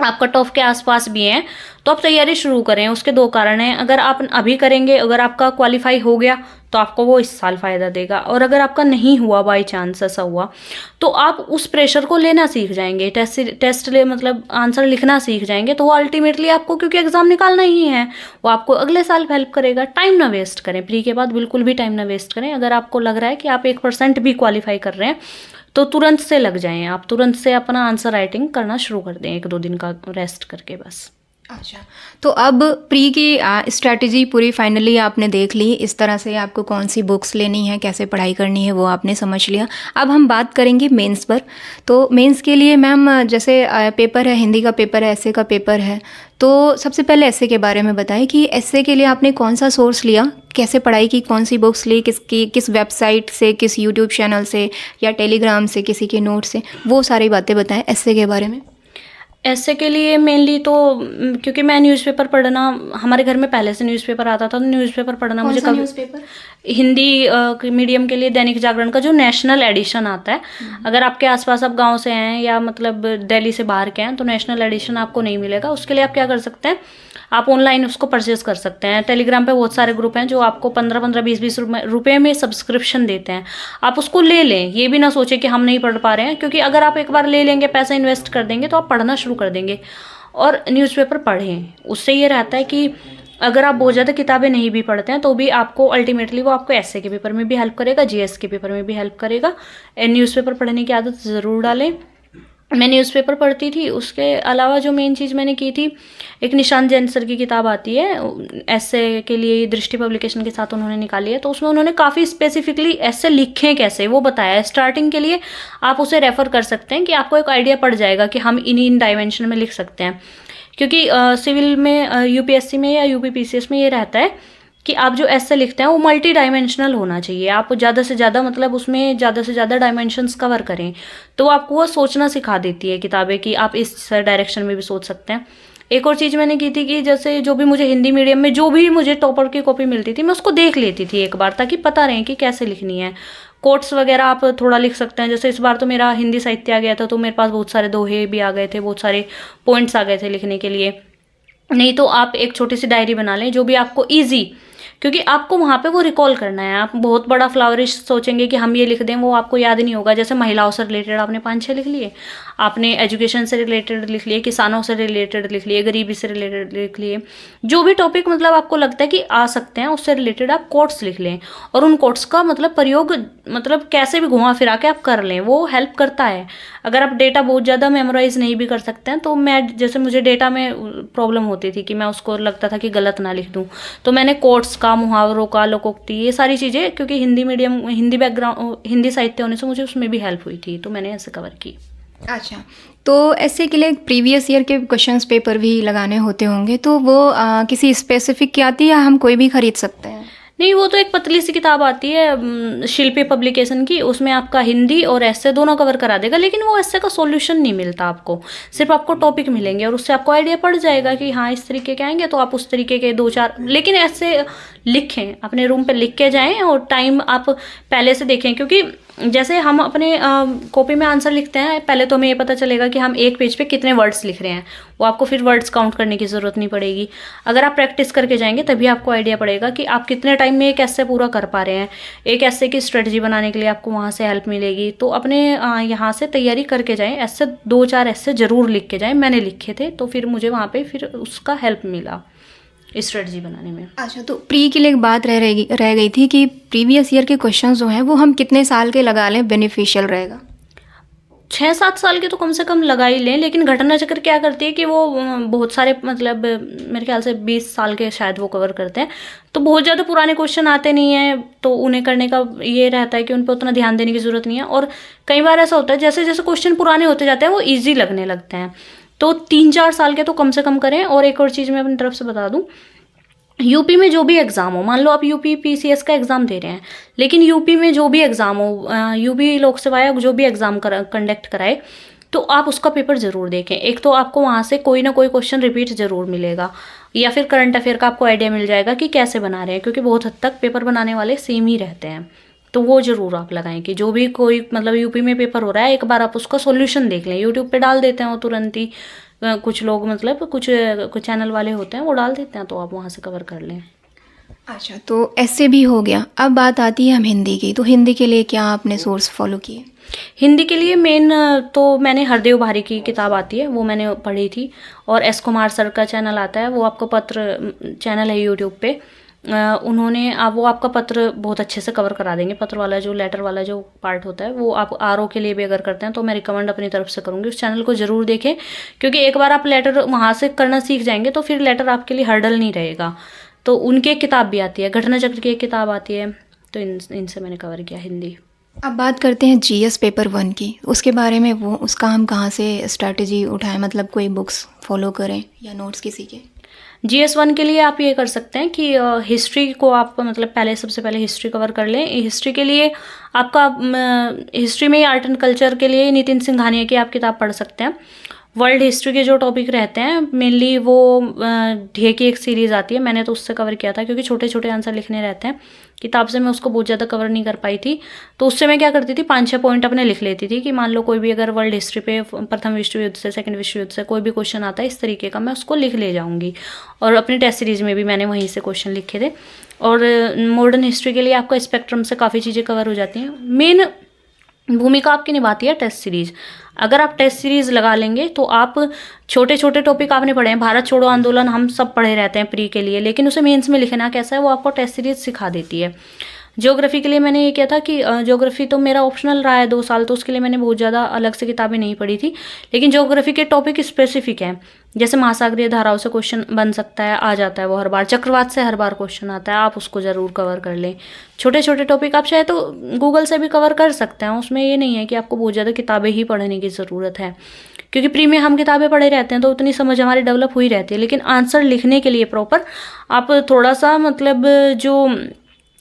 आप कट ऑफ के आसपास भी हैं तो आप तैयारी शुरू करें। उसके 2 कारण हैं। अगर आप अभी करेंगे, अगर आपका क्वालिफाई हो गया तो आपको वो इस साल फ़ायदा देगा, और अगर आपका नहीं हुआ, बाई चांस ऐसा हुआ, तो आप उस प्रेशर को लेना सीख जाएंगे। टेस्ट ले मतलब आंसर लिखना सीख जाएंगे, तो वो अल्टीमेटली आपको, क्योंकि एग्ज़ाम निकालना ही है, वो आपको अगले साल हेल्प करेगा। टाइम ना वेस्ट करें, प्री के बाद बिल्कुल भी टाइम ना वेस्ट करें। अगर आपको लग रहा है कि आप 1% भी क्वालिफाई कर रहे हैं तो तुरंत से लग जाएं, आप तुरंत से अपना आंसर राइटिंग करना शुरू कर दें, 1-2 दिन का रेस्ट करके बस। अच्छा, तो अब प्री की स्ट्रैटेजी पूरी फाइनली आपने देख ली। इस तरह से आपको कौन सी बुक्स लेनी है, कैसे पढ़ाई करनी है, वो आपने समझ लिया। अब हम बात करेंगे मेंस पर। तो मेंस के लिए मैम जैसे पेपर है, हिंदी का पेपर है, एस्से का पेपर है, तो सबसे पहले एस्से के बारे में बताएं कि एस्से के लिए आपने कौन सा सोर्स लिया, कैसे पढ़ाई की, कौन सी बुक्स ली, किस वेबसाइट से, किस यूट्यूब चैनल से या टेलीग्राम से, किसी के नोट से, वो सारी बातें बताएं एस्से के बारे में। ऐसे के लिए मेनली तो क्योंकि मैं न्यूज़पेपर पढ़ना, हमारे घर में पहले से न्यूज़पेपर आता था, तो न्यूज़पेपर पढ़ना मुझे कभी, न्यूज़पेपर हिंदी मीडियम के लिए दैनिक जागरण का जो नेशनल एडिशन आता है, अगर आपके आसपास आप गांव से हैं या मतलब दिल्ली से बाहर के हैं तो नेशनल एडिशन आपको नहीं मिलेगा। उसके लिए आप क्या कर सकते हैं, आप ऑनलाइन उसको परचेज कर सकते हैं। टेलीग्राम पे बहुत सारे ग्रुप हैं जो आपको 15-15, 20-20 रुपये में सब्सक्रिप्शन देते हैं। आप उसको ले लें, ये भी ना सोचें कि हम नहीं पढ़ पा रहे हैं, क्योंकि अगर आप एक बार ले लेंगे, पैसा इन्वेस्ट कर देंगे, तो आप पढ़ना शुरू कर देंगे। और न्यूज़पेपर पढ़ें, उससे ये रहता है कि अगर आप बहुत ज़्यादा किताबें नहीं भी पढ़ते हैं तो भी आपको अल्टीमेटली वो आपको एसए के पेपर में भी हेल्प करेगा, जीएस के पेपर में भी हेल्प करेगा। न्यूज़पेपर पढ़ने की आदत ज़रूर डालें। मैं न्यूज़पेपर पढ़ती थी। उसके अलावा जो मेन चीज़ मैंने की थी, एक निशांत जैन सर की किताब आती है ऐसे के लिए, दृष्टि पब्लिकेशन के साथ उन्होंने निकाली है। तो उसमें उन्होंने काफ़ी स्पेसिफिकली ऐसे लिखें कैसे वो बताया है। स्टार्टिंग के लिए आप उसे रेफ़र कर सकते हैं कि आपको एक आइडिया पड़ जाएगा कि हम इन डायमेंशन में लिख सकते हैं। क्योंकि सिविल में, यूपीएससी में या यूपीपीसीएस में ये रहता है कि आप जो ऐसे लिखते हैं वो मल्टी डायमेंशनल होना चाहिए। आप ज़्यादा से ज़्यादा मतलब उसमें ज़्यादा से ज़्यादा डायमेंशंस कवर करें। तो आपको वो सोचना सिखा देती है किताबें कि आप इस डायरेक्शन में भी सोच सकते हैं। एक और चीज़ मैंने की थी कि जैसे जो भी मुझे हिंदी मीडियम में जो भी मुझे टॉपर की कॉपी मिलती थी, मैं उसको देख लेती थी एक बार, ताकि पता रहे कि कैसे लिखनी है। कोट्स वगैरह आप थोड़ा लिख सकते हैं। जैसे इस बार तो मेरा हिंदी साहित्य आ गया था, तो मेरे पास बहुत सारे दोहे भी आ गए थे, बहुत सारे पॉइंट्स आ गए थे लिखने के लिए। नहीं तो आप एक छोटी सी डायरी बना लें जो भी आपको ईजी, क्योंकि आपको वहाँ पे वो रिकॉल करना है। आप बहुत बड़ा फ्लावरिश सोचेंगे कि हम ये लिख दें, वो आपको याद नहीं होगा। जैसे महिलाओं से रिलेटेड आपने 5-6 लिख लिए, आपने एजुकेशन से रिलेटेड लिख लिए, किसानों से रिलेटेड लिख लिए, गरीबी से रिलेटेड लिख लिए। जो भी टॉपिक मतलब आपको लगता है कि आ सकते हैं, उससे रिलेटेड आप कोट्स लिख लें। और उन कोट्स का मतलब प्रयोग मतलब कैसे भी घुमा फिरा के आप कर लें, वो हेल्प करता है। अगर आप डेटा बहुत ज़्यादा मेमोराइज नहीं भी कर सकते हैं, तो मैं जैसे मुझे डेटा में प्रॉब्लम होती थी कि मैं उसको लगता था कि गलत ना लिख दूं, तो मैंने कोट्स का, मुहावरों का, लोकोक्ति, ये सारी चीज़ें, क्योंकि हिंदी मीडियम, हिंदी बैकग्राउंड, हिंदी साहित्य होने से मुझे उसमें भी हेल्प हुई थी, तो मैंने ऐसे कवर की। अच्छा, तो ऐसे के लिए प्रीवियस ईयर के क्वेश्चंस पेपर भी लगाने होते होंगे, तो वो किसी स्पेसिफिक की आती है या हम कोई भी खरीद सकते हैं? नहीं, वो तो एक पतली सी किताब आती है शिल्पी पब्लिकेशन की, उसमें आपका हिंदी और ऐसे दोनों कवर करा देगा। लेकिन वो ऐसे का सॉल्यूशन नहीं मिलता आपको, सिर्फ आपको टॉपिक मिलेंगे और उससे आपको आइडिया पड़ जाएगा कि हाँ इस तरीके के आएंगे, तो आप उस तरीके के 2-4, लेकिन ऐसे लिखें, अपने रूम पे लिख के जाएं और टाइम आप पहले से देखें। क्योंकि जैसे हम अपने कॉपी में आंसर लिखते हैं, पहले तो हमें ये पता चलेगा कि हम एक पेज पे कितने वर्ड्स लिख रहे हैं, वो आपको फिर वर्ड्स काउंट करने की ज़रूरत नहीं पड़ेगी। अगर आप प्रैक्टिस करके जाएंगे तभी आपको आइडिया पड़ेगा कि आप कितने टाइम में एक ऐसे पूरा कर पा रहे हैं। एक ऐसे की स्ट्रेटजी बनाने के लिए आपको वहाँ से हेल्प मिलेगी। तो अपने यहाँ से तैयारी करके जाएँ, ऐसे 2-4 ऐसे ज़रूर लिख के जाएँ। मैंने लिखे थे, तो फिर मुझे वहाँ पर फिर उसका हेल्प मिला स्ट्रेटजी बनाने में। अच्छा, तो प्री के लिए एक बात रह गई थी कि प्रीवियस ईयर के क्वेश्चन जो हैं वो हम कितने साल के लगा लें बेनिफिशियल रहेगा? 6-7 साल के तो कम से कम लगा ही लें। लेकिन घटना चक्र क्या करती है कि वो बहुत सारे मतलब मेरे ख्याल से 20 साल के शायद वो कवर करते हैं, तो बहुत ज़्यादा पुराने क्वेश्चन आते नहीं हैं, तो उन्हें करने का ये रहता है कि उन पर उतना ध्यान देने की ज़रूरत नहीं है। और कई बार ऐसा होता है जैसे जैसे क्वेश्चन पुराने होते जाते हैं वो ईजी लगने लगते हैं। तो 3-4 साल के तो कम से कम करें। और एक और चीज़ मैं अपनी तरफ से बता दूँ, यूपी में जो भी एग्ज़ाम हो, मान लो आप यूपी पीसीएस का एग्ज़ाम दे रहे हैं, लेकिन यूपी में जो भी एग्ज़ाम हो, यूपी लोक सेवा आयोग जो भी एग्ज़ाम कंडक्ट कराए, तो आप उसका पेपर ज़रूर देखें। एक तो आपको वहाँ से कोई ना कोई क्वेश्चन रिपीट ज़रूर मिलेगा, या फिर करंट अफेयर का आपको आइडिया मिल जाएगा कि कैसे बना रहे हैं, क्योंकि बहुत हद तक पेपर बनाने वाले सेम ही रहते हैं। तो वो ज़रूर आप लगाएं कि जो भी कोई मतलब यूपी में पेपर हो रहा है, एक बार आप उसका सॉल्यूशन देख लें। यूट्यूब पे डाल देते हैं वो तुरंत ही, कुछ लोग मतलब कुछ चैनल वाले होते हैं वो डाल देते हैं, तो आप वहाँ से कवर कर लें। अच्छा, तो ऐसे भी हो गया। अब बात आती है हम हिंदी की, तो हिंदी के लिए क्या आपने सोर्स फॉलो किए? हिंदी के लिए मेन तो मैंने हरदेव भारी की किताब आती है वो मैंने पढ़ी थी, और एस कुमार सर का चैनल आता है, वो आपको पत्र चैनल है यूट्यूब पे, उन्होंने वो आपका पत्र बहुत अच्छे से कवर करा देंगे। पत्र वाला जो लेटर वाला जो पार्ट होता है वो आप आरओ के लिए भी अगर करते हैं तो मैं रिकमेंड अपनी तरफ से करूँगी उस चैनल को ज़रूर देखें, क्योंकि एक बार आप लेटर वहाँ से करना सीख जाएंगे तो फिर लेटर आपके लिए हर्डल नहीं रहेगा। तो उनकी एक किताब भी आती है, घटना चक्र की एक किताब आती है, तो इनसे मैंने कवर किया हिंदी। अब बात करते हैं जीएस पेपर 1 की, उसके बारे में वो उसका हम कहाँ से स्ट्रैटेजी उठाएं, मतलब कोई बुक्स फॉलो करें या नोट्स किसी के? GS1 के लिए आप ये कर सकते हैं कि हिस्ट्री को आप मतलब सबसे पहले हिस्ट्री कवर कर लें। हिस्ट्री के लिए आपका हिस्ट्री में आर्ट एंड कल्चर के लिए नितिन सिंघानिया की आप किताब पढ़ सकते हैं। वर्ल्ड हिस्ट्री के जो टॉपिक रहते हैं मेनली वो ढे की एक सीरीज़ आती है, मैंने तो उससे कवर किया था, क्योंकि छोटे छोटे आंसर लिखने रहते हैं। किताब से मैं उसको बहुत ज़्यादा कवर नहीं कर पाई थी, तो उससे मैं क्या करती थी 5-6 पॉइंट अपने लिख लेती थी कि मान लो कोई भी अगर वर्ल्ड हिस्ट्री पे प्रथम विश्व युद्ध से सेकंड विश्व युद्ध से कोई भी क्वेश्चन आता है इस तरीके का, मैं उसको लिख ले जाऊँगी। और अपनी टेस्ट सीरीज़ में भी मैंने वहीं से क्वेश्चन लिखे थे। और मॉडर्न हिस्ट्री के लिए आपका स्पेक्ट्रम से काफ़ी चीज़ें कवर हो जाती हैं। मेन भूमिका आपकी निभाती है टेस्ट सीरीज़। अगर आप टेस्ट सीरीज़ लगा लेंगे तो आप छोटे छोटे टॉपिक आपने पढ़े हैं, भारत छोड़ो आंदोलन हम सब पढ़े रहते हैं प्री के लिए, लेकिन उसे मेंस में लिखना कैसा है वो आपको टेस्ट सीरीज़ सिखा देती है। ज्योग्राफी के लिए मैंने ये किया था कि ज्योग्राफी तो मेरा ऑप्शनल रहा है 2 साल, तो उसके लिए मैंने बहुत ज़्यादा अलग से किताबें नहीं पढ़ी थी। लेकिन ज्योग्राफी के टॉपिक स्पेसिफिक हैं, जैसे महासागरीय धाराओं से क्वेश्चन बन सकता है, आ जाता है वो हर बार। चक्रवात से हर बार क्वेश्चन आता है, आप उसको ज़रूर कवर कर लें। छोटे छोटे टॉपिक आप चाहे तो गूगल से भी कवर कर सकते हैं, उसमें ये नहीं है कि आपको बहुत ज़्यादा किताबें ही पढ़ने की ज़रूरत है, क्योंकि प्री में हम किताबें पढ़े रहते हैं तो उतनी समझ हमारी डेवलप हुई रहती है। लेकिन आंसर लिखने के लिए प्रॉपर आप थोड़ा सा मतलब जो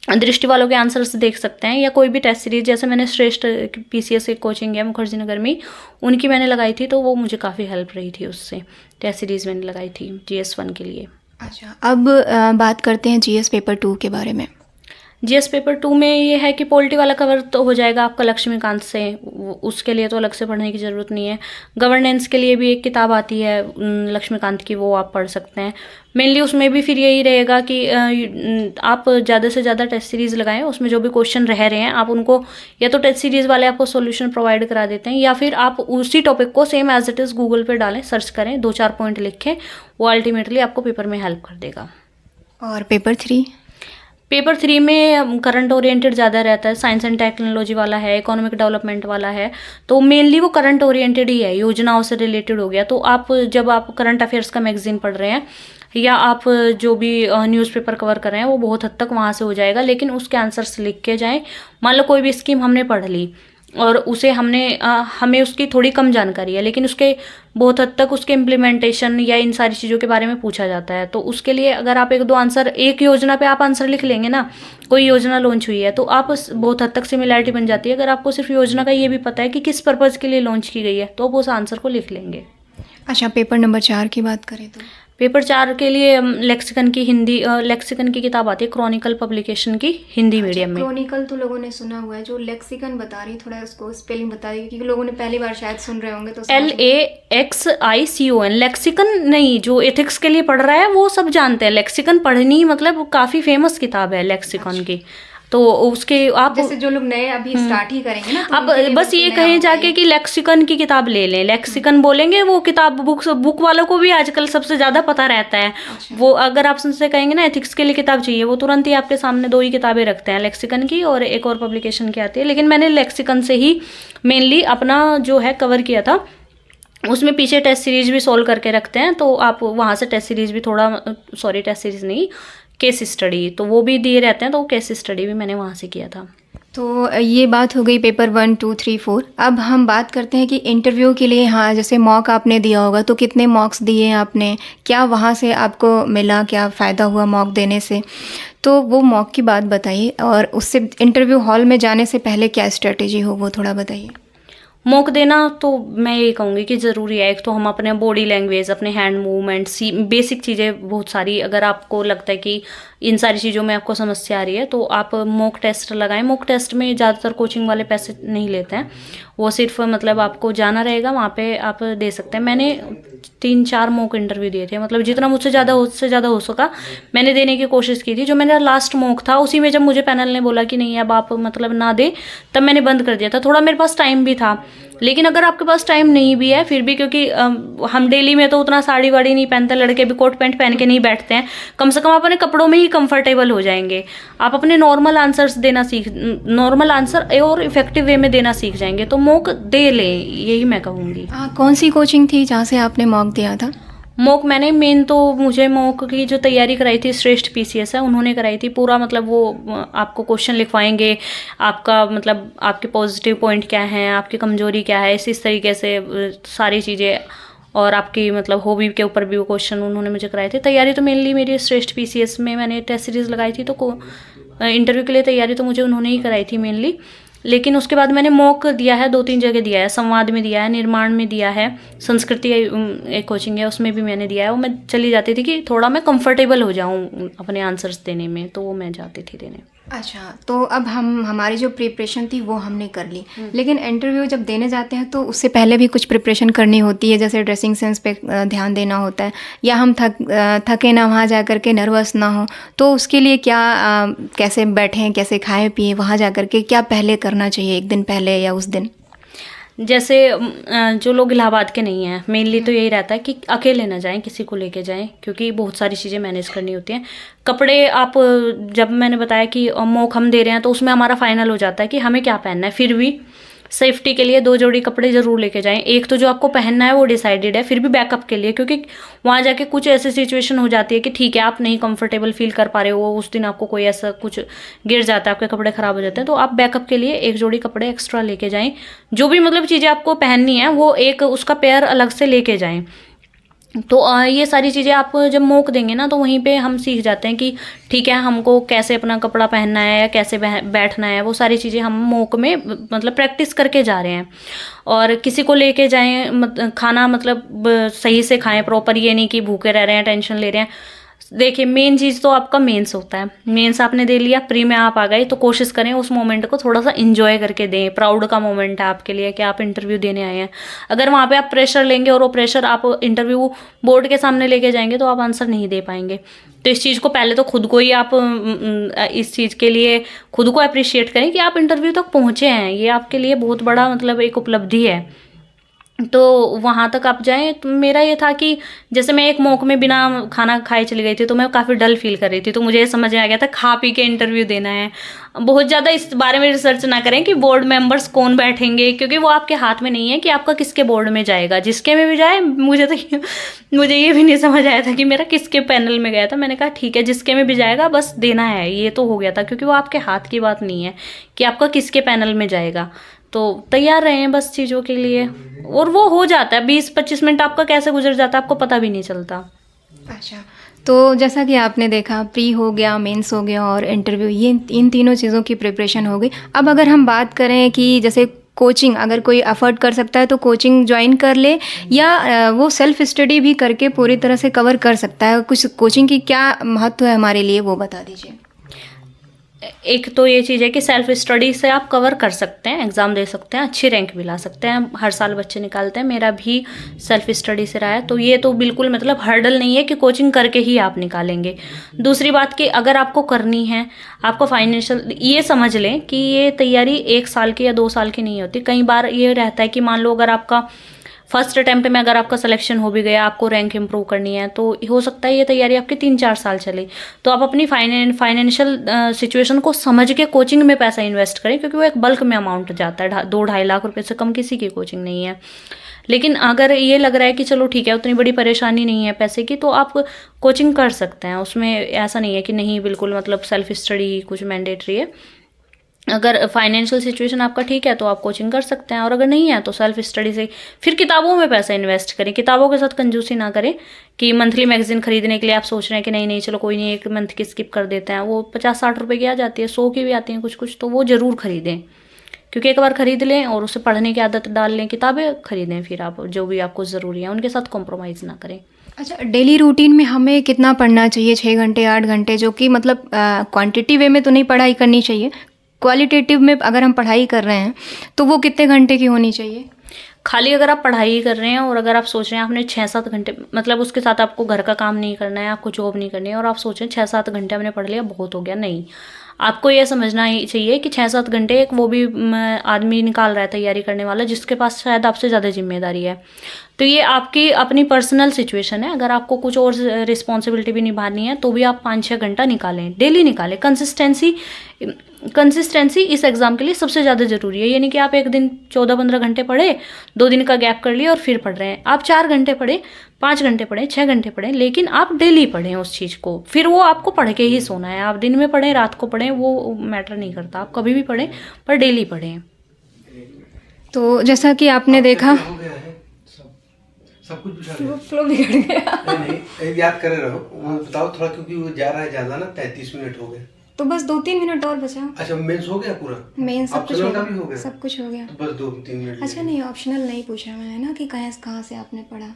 दृष्टि वालों के आंसर्स देख सकते हैं, या कोई भी टेस्ट सीरीज, जैसे मैंने श्रेष्ठ पीसीएस की कोचिंग है मुखर्जी नगर में, उनकी मैंने लगाई थी, तो वो मुझे काफ़ी हेल्प रही थी। उससे टेस्ट सीरीज मैंने लगाई थी GS1 के लिए। अच्छा, अब बात करते हैं GS पेपर 2 के बारे में। GS पेपर 2 में ये है कि पॉलिटी वाला कवर तो हो जाएगा आपका लक्ष्मीकांत से, उसके लिए तो अलग से पढ़ने की ज़रूरत नहीं है। गवर्नेंस के लिए भी एक किताब आती है लक्ष्मीकांत की, वो आप पढ़ सकते हैं। मेनली उसमें भी फिर यही रहेगा कि आप ज़्यादा से ज़्यादा टेस्ट सीरीज़ लगाएं, उसमें जो भी क्वेश्चन रह रहे हैं आप उनको, या तो टेस्ट सीरीज़ वाले आपको सॉल्यूशन प्रोवाइड करा देते हैं, या फिर आप उसी टॉपिक को same as it is Google पे डालें, सर्च करें, 2-4 पॉइंट लिखें, वो अल्टीमेटली आपको पेपर में हेल्प कर देगा। और पेपर 3? पेपर 3 में करंट ओरिएंटेड ज़्यादा रहता है, साइंस एंड टेक्नोलॉजी वाला है, इकोनॉमिक डेवलपमेंट वाला है, तो मेनली वो करंट ओरिएंटेड ही है, योजनाओं से रिलेटेड हो गया। तो आप जब आप करंट अफेयर्स का मैगजीन पढ़ रहे हैं, या आप जो भी न्यूज़पेपर कवर कर रहे हैं, वो बहुत हद तक वहाँ से हो जाएगा। लेकिन उसके आंसर्स लिख के जाएँ। मान लो कोई भी स्कीम हमने पढ़ ली और उसे हमें उसकी थोड़ी कम जानकारी है, लेकिन उसके बहुत हद तक उसके इम्प्लीमेंटेशन या इन सारी चीज़ों के बारे में पूछा जाता है, तो उसके लिए अगर आप 1-2 आंसर, एक योजना पे आप आंसर लिख लेंगे ना, कोई योजना लॉन्च हुई है तो आप बहुत हद तक सिमिलैरिटी बन जाती है। अगर आपको सिर्फ योजना का ये भी पता है कि किस पर्पज़ के लिए लॉन्च की गई है, तो आप उस आंसर को लिख लेंगे। अच्छा, पेपर नंबर 4 की बात करें तो? पेपर 4 के लिए लेक्सिकन की हिंदी, लेक्सिकन की किताब आती है, क्रॉनिकल पब्लिकेशन की, हिंदी मीडियम में। क्रॉनिकल तो लोगों ने सुना हुआ है, जो लेक्सिकन बता रही, थोड़ा उसको स्पेलिंग बता दी, क्योंकि लोगों ने पहली बार शायद सुन रहे होंगे तो। LAXICON, लेक्सिकन नहीं, जो एथिक्स के लिए पढ़ रहा है वो सब जानते हैं। लेक्सिकन पढ़नी मतलब काफ़ी फेमस किताब है लेक्सिकन की, तो उसके आप जैसे जो लोग नए अभी स्टार्ट ही करेंगे ना, तो आप बस ये कहें जाके कि लेक्सिकन की किताब ले लें, लेक्सिकन बोलेंगे, वो किताब बुक वालों को भी आजकल सबसे ज़्यादा पता रहता है। अच्छा। वो अगर आप उनसे कहेंगे ना एथिक्स के लिए किताब चाहिए, वो तुरंत ही आपके सामने 2 ही किताबें रखते हैं, लेक्सिकन की और एक और पब्लिकेशन की आती है। लेकिन मैंने लेक्सिकन से ही मेनली अपना जो है कवर किया था। उसमें पीछे टेस्ट सीरीज भी सॉल्व करके रखते हैं, तो आप वहाँ से टेस्ट सीरीज भी थोड़ा, सॉरी टेस्ट सीरीज नहीं, केस स्टडी, तो वो भी दिए रहते हैं, तो वो केस स्टडी भी मैंने वहाँ से किया था। तो ये बात हो गई पेपर 1, 2, 3, 4। अब हम बात करते हैं कि इंटरव्यू के लिए, हाँ, जैसे मॉक आपने दिया होगा, तो कितने मॉक्स दिए आपने, क्या वहाँ से आपको मिला, क्या फ़ायदा हुआ मॉक देने से? तो वो मॉक की बात बताइए, और उससे इंटरव्यू हॉल में जाने से पहले क्या स्ट्रेटेजी हो वो थोड़ा बताइए। मॉक देना तो मैं ये कहूँगी कि ज़रूरी है। एक तो हम अपने बॉडी लैंग्वेज, अपने हैंड मूवमेंट्स, बेसिक चीज़ें बहुत सारी, अगर आपको लगता है कि इन सारी चीज़ों में आपको समस्या आ रही है, तो आप मॉक टेस्ट लगाएं। मॉक टेस्ट में ज़्यादातर कोचिंग वाले पैसे नहीं लेते हैं, वो सिर्फ मतलब आपको जाना रहेगा, वहाँ पे आप दे सकते हैं। मैंने 3-4 मॉक इंटरव्यू दिए थे, मतलब जितना मुझसे ज़्यादा हो सका मैंने देने की कोशिश की थी। जो मेरा लास्ट मॉक था, उसी में जब मुझे पैनल ने बोला कि नहीं अब आप मतलब ना दे, तब मैंने बंद कर दिया था। थोड़ा मेरे पास टाइम भी था, लेकिन अगर आपके पास टाइम नहीं भी है फिर भी, क्योंकि हम डेली में तो उतना साड़ी वाड़ी नहीं पहनते, लड़के भी कोट पैंट पहन के नहीं बैठते हैं, कम से कम आप अपने कपड़ों में ही कंफर्टेबल हो जाएंगे। आप अपने नॉर्मल आंसर्स देना नॉर्मल आंसर और इफेक्टिव वे में देना सीख जाएंगे, तो मॉक दे लें, यही मैं कहूँगी। कौन सी कोचिंग थी जहाँ से आपने मॉक दिया था? मॉक मैंने मुझे मॉक की जो तैयारी कराई थी, श्रेष्ठ PCS है, उन्होंने कराई थी। पूरा मतलब वो आपको क्वेश्चन लिखवाएंगे, आपका मतलब आपके पॉजिटिव पॉइंट क्या हैं, आपकी कमजोरी क्या है, इस तरीके से सारी चीज़ें, और आपकी मतलब हॉबी के ऊपर भी वो क्वेश्चन उन्होंने मुझे कराए थे। तैयारी तो मेनली मेरी श्रेष्ठ PCS में मैंने टेस्ट सीरीज़ लगाई थी, तो इंटरव्यू के लिए तैयारी तो मुझे उन्होंने ही कराई थी मेनली। लेकिन उसके बाद मैंने मॉक दिया है, 2-3 जगह दिया है, संवाद में दिया है, निर्माण में दिया है, संस्कृति एक कोचिंग है उसमें भी मैंने दिया है। वो मैं चली जाती थी कि थोड़ा मैं कंफर्टेबल हो जाऊं अपने आंसर्स देने में, तो वो मैं जाती थी देने। अच्छा, तो अब हमारी जो प्रिपरेशन थी वो हमने कर ली, लेकिन इंटरव्यू जब देने जाते हैं तो उससे पहले भी कुछ प्रिपरेशन करनी होती है, जैसे ड्रेसिंग सेंस पे ध्यान देना होता है, या हम थके ना वहाँ जा कर के, नर्वस ना हो, तो उसके लिए क्या कैसे बैठें, कैसे खाएं पिए, वहाँ जा कर के क्या पहले करना चाहिए, एक दिन पहले या उस दिन? जैसे जो लोग इलाहाबाद के नहीं हैं, मेनली तो यही रहता है कि अकेले ना जाएं, किसी को लेके जाएं, क्योंकि बहुत सारी चीज़ें मैनेज करनी होती हैं। कपड़े आप जब मैंने बताया कि मॉक हम दे रहे हैं तो उसमें हमारा फाइनल हो जाता है कि हमें क्या पहनना है, फिर भी सेफ्टी के लिए 2 जोड़ी कपड़े ज़रूर लेके जाएं। एक तो जो आपको पहनना है वो डिसाइडेड है, फिर भी बैकअप के लिए, क्योंकि वहाँ जाके कुछ ऐसी सिचुएशन हो जाती है कि ठीक है आप नहीं कंफर्टेबल फील कर पा रहे हो, उस दिन आपको कोई ऐसा कुछ गिर जाता है, आपके कपड़े ख़राब हो जाते हैं, तो आप बैकअप के लिए 1 जोड़ी कपड़े एक्स्ट्रा लेके जाएं। जो भी मतलब चीज़ें आपको पहननी है वो एक उसका पेयर अलग से लेके जाएं। तो ये सारी चीज़ें आप जब मॉक देंगे ना तो वहीं पे हम सीख जाते हैं कि ठीक है हमको कैसे अपना कपड़ा पहनना है या कैसे बैठना है, वो सारी चीज़ें हम मॉक में मतलब प्रैक्टिस करके जा रहे हैं। और किसी को लेके जाएं खाना मतलब सही से खाएं प्रॉपर, ये नहीं कि भूखे रह रहे हैं, टेंशन ले रहे हैं। देखिए मेन चीज़ तो आपका मेंस होता है, मेंस आपने दे लिया, प्री में आप आ गए, तो कोशिश करें उस मोमेंट को थोड़ा सा इंजॉय करके दें। प्राउड का मोमेंट है आपके लिए कि आप इंटरव्यू देने आए हैं। अगर वहाँ पे आप प्रेशर लेंगे और वो प्रेशर आप इंटरव्यू बोर्ड के सामने लेके जाएंगे तो आप आंसर नहीं दे पाएंगे। तो इस चीज़ को पहले तो खुद को ही आप इस चीज़ के लिए खुद को अप्रिशिएट करें कि आप इंटरव्यू तक पहुँचे हैं, ये आपके लिए बहुत बड़ा मतलब एक उपलब्धि है। तो वहाँ तक आप जाएँ। तो मेरा ये था कि जैसे मैं एक मॉक में बिना खाना खाए चली गई थी तो मैं काफ़ी डल फील कर रही थी, तो मुझे ये समझ में आ गया था खा पी के इंटरव्यू देना है। बहुत ज़्यादा इस बारे में रिसर्च ना करें कि बोर्ड मेंबर्स कौन बैठेंगे, क्योंकि वो आपके हाथ में नहीं है कि आपका किसके बोर्ड में जाएगा। जिसके में भी जाए, मुझे ये भी नहीं समझ आया था कि मेरा किसके पैनल में गया था। मैंने कहा ठीक है जिसके में भी जाएगा बस देना है, ये तो हो गया था, क्योंकि वो आपके हाथ की बात नहीं है कि आपका किसके पैनल में जाएगा। तो तैयार रहें बस चीज़ों के लिए, और वो हो जाता है। 20-25 मिनट आपका कैसे गुजर जाता है आपको पता भी नहीं चलता। अच्छा, तो जैसा कि आपने देखा प्री हो गया, मेंस हो गया और इंटरव्यू, ये इन तीनों चीज़ों की प्रिपरेशन हो गई। अब अगर हम बात करें कि जैसे कोचिंग अगर कोई अफोर्ड कर सकता है तो कोचिंग ज्वाइन कर ले, या वो सेल्फ स्टडी भी करके पूरी तरह से कवर कर सकता है, कुछ कोचिंग की क्या महत्व है हमारे लिए वो बता दीजिए। एक तो ये चीज़ है कि सेल्फ स्टडी से आप कवर कर सकते हैं, एग्ज़ाम दे सकते हैं, अच्छी रैंक भी ला सकते हैं। हर साल बच्चे निकालते हैं, मेरा भी सेल्फ स्टडी से रहा है, तो ये तो बिल्कुल मतलब हर्डल नहीं है कि कोचिंग करके ही आप निकालेंगे। दूसरी बात कि अगर आपको करनी है, आपको फाइनेंशियल, ये समझ लें कि ये तैयारी 1 साल की या 2 साल की नहीं होती। कई बार ये रहता है कि मान लो अगर आपका फर्स्ट अटेम्प्ट में अगर आपका सिलेक्शन हो भी गया, आपको रैंक इंप्रूव करनी है, तो हो सकता है ये तैयारी आपकी 3-4 साल चले। तो आप अपनी फाइनेंशियल सिचुएशन को समझ के कोचिंग में पैसा इन्वेस्ट करें, क्योंकि वो एक बल्क में अमाउंट जाता है। 2-2.5 लाख रुपए से कम किसी की कोचिंग नहीं है। लेकिन अगर ये लग रहा है कि चलो ठीक है उतनी बड़ी परेशानी नहीं है पैसे की, तो आप कोचिंग कर सकते हैं। उसमें ऐसा नहीं है कि नहीं बिल्कुल मतलब सेल्फ स्टडी कुछ मैंडेटरी है। अगर फाइनेंशियल सिचुएशन आपका ठीक है तो आप कोचिंग कर सकते हैं, और अगर नहीं है तो सेल्फ स्टडी से फिर किताबों में पैसा इन्वेस्ट करें। किताबों के साथ कंजूसी ना करें कि मंथली मैगजीन खरीदने के लिए आप सोच रहे हैं कि नहीं चलो कोई नहीं 1 मंथ की स्किप कर देते हैं, वो 50-60 रुपए की आ जाती है, 100 की भी आती हैं कुछ, तो वो ज़रूर खरीदें। क्योंकि एक बार खरीद लें और उसे पढ़ने की आदत डाल लें, किताबें खरीदें, फिर आप जो भी आपको ज़रूरी है उनके साथ कॉम्प्रोमाइज़ ना करें। अच्छा, डेली रूटीन में हमें कितना पढ़ना चाहिए? 6 घंटे 8 घंटे, जो कि मतलब क्वांटिटी वे में तो नहीं पढ़ाई करनी चाहिए, क्वालिटेटिव में अगर हम पढ़ाई कर रहे हैं तो वो कितने घंटे की होनी चाहिए? खाली अगर आप पढ़ाई कर रहे हैं और अगर आप सोच रहे हैं आपने 6-7 घंटे, मतलब उसके साथ आपको घर का काम नहीं करना है, आपको जॉब नहीं करनी है, और आप सोच रहे हैं 6-7 घंटे हमने पढ़ लिया बहुत हो गया, नहीं। आपको ये समझना ही चाहिए कि 6-7 घंटे एक वो भी आदमी निकाल रहा है तैयारी करने वाला, जिसके पास शायद आपसे ज़्यादा जिम्मेदारी है। तो ये आपकी अपनी पर्सनल सिचुएशन है। अगर आपको कुछ और रिस्पॉन्सिबिलिटी भी निभानी है तो भी आप 5-6 घंटा निकालें, डेली निकालें। कंसिस्टेंसी इस एग्ज़ाम के लिए सबसे ज़्यादा ज़रूरी है। ये नहीं कि आप एक दिन 14-15 घंटे पढ़े, 2 दिन का गैप कर लिया और फिर पढ़ रहे हैं। आप 4 घंटे पढ़े, 5 घंटे पढ़ें, 6 घंटे पढ़ें, लेकिन आप डेली पढ़ें उस चीज़ को। फिर वो आपको पढ़ के ही सोना है। आप दिन में पढ़ें, रात को पढ़ें, वो मैटर नहीं करता। आप कभी भी पढ़ें पर डेली पढ़ें। तो जैसा कि आपने देखा, सब कुछ पूछा फ्लो बिगड़ गया। नहीं याद करे रहो, वो बताओ थोड़ा, क्योंकि वो जा रहा है ज़्यादा ना, 33 मिनट हो गए। तो बस 2-3 मिनट और बचा। अच्छा, मेंस हो गया पूरा? मेन सब कुछ हो का भी हो गया? सब कुछ हो गया। तो बस 2-3 मिनट। अच्छा नहीं, ऑप्शनल नहीं पूछा मैंने ना कि कहाँ से आपने पढ़ा।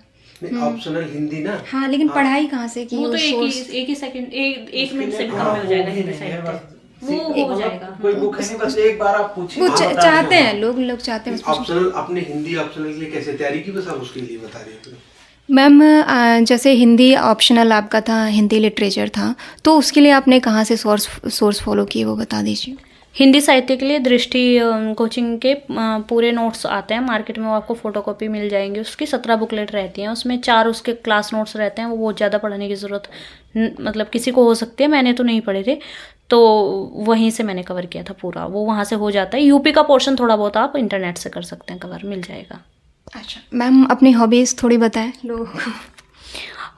नहीं, ऑप्शनल हिंदी ना। हाँ, लेकिन पढ़ाई कहाँ से की? वो तो एक ही सेकंड, एक मिनट से भी कम में हो जाएगा हिंदी साइड पे। वो हो जाएगा। कोई बुक है, बस एक बार आप पूछिए। वो चाहते हैं लोग चाहते हैं। ऑप्शनल अपने हिंदी ऑप्शनल के लिए कैसे तैयारी की, बस आप उसके लिए बता रहे थे। मैम, जैसे हिंदी ऑप्शनल आपका था, हिंदी लिटरेचर था, तो उसके लिए आपने कहाँ से सोर्स फॉलो किए वो बता दीजिए। हिंदी साहित्य के लिए दृष्टि कोचिंग के पूरे नोट्स आते हैं मार्केट में, वो आपको फोटोकॉपी मिल जाएंगी। उसकी 17 बुकलेट रहती हैं, उसमें 4 उसके क्लास नोट्स रहते हैं। वो बहुत ज़्यादा पढ़ने की ज़रूरत मतलब किसी को हो सकती है, मैंने तो नहीं पढ़े थे, तो वहीं से मैंने कवर किया था पूरा, वो वहाँ से हो जाता है। यूपी का पोर्शन थोड़ा बहुत आप इंटरनेट से कर सकते हैं, कवर मिल जाएगा। अच्छा मैम, अपनी हॉबीज़ थोड़ी बताएं लोगों को।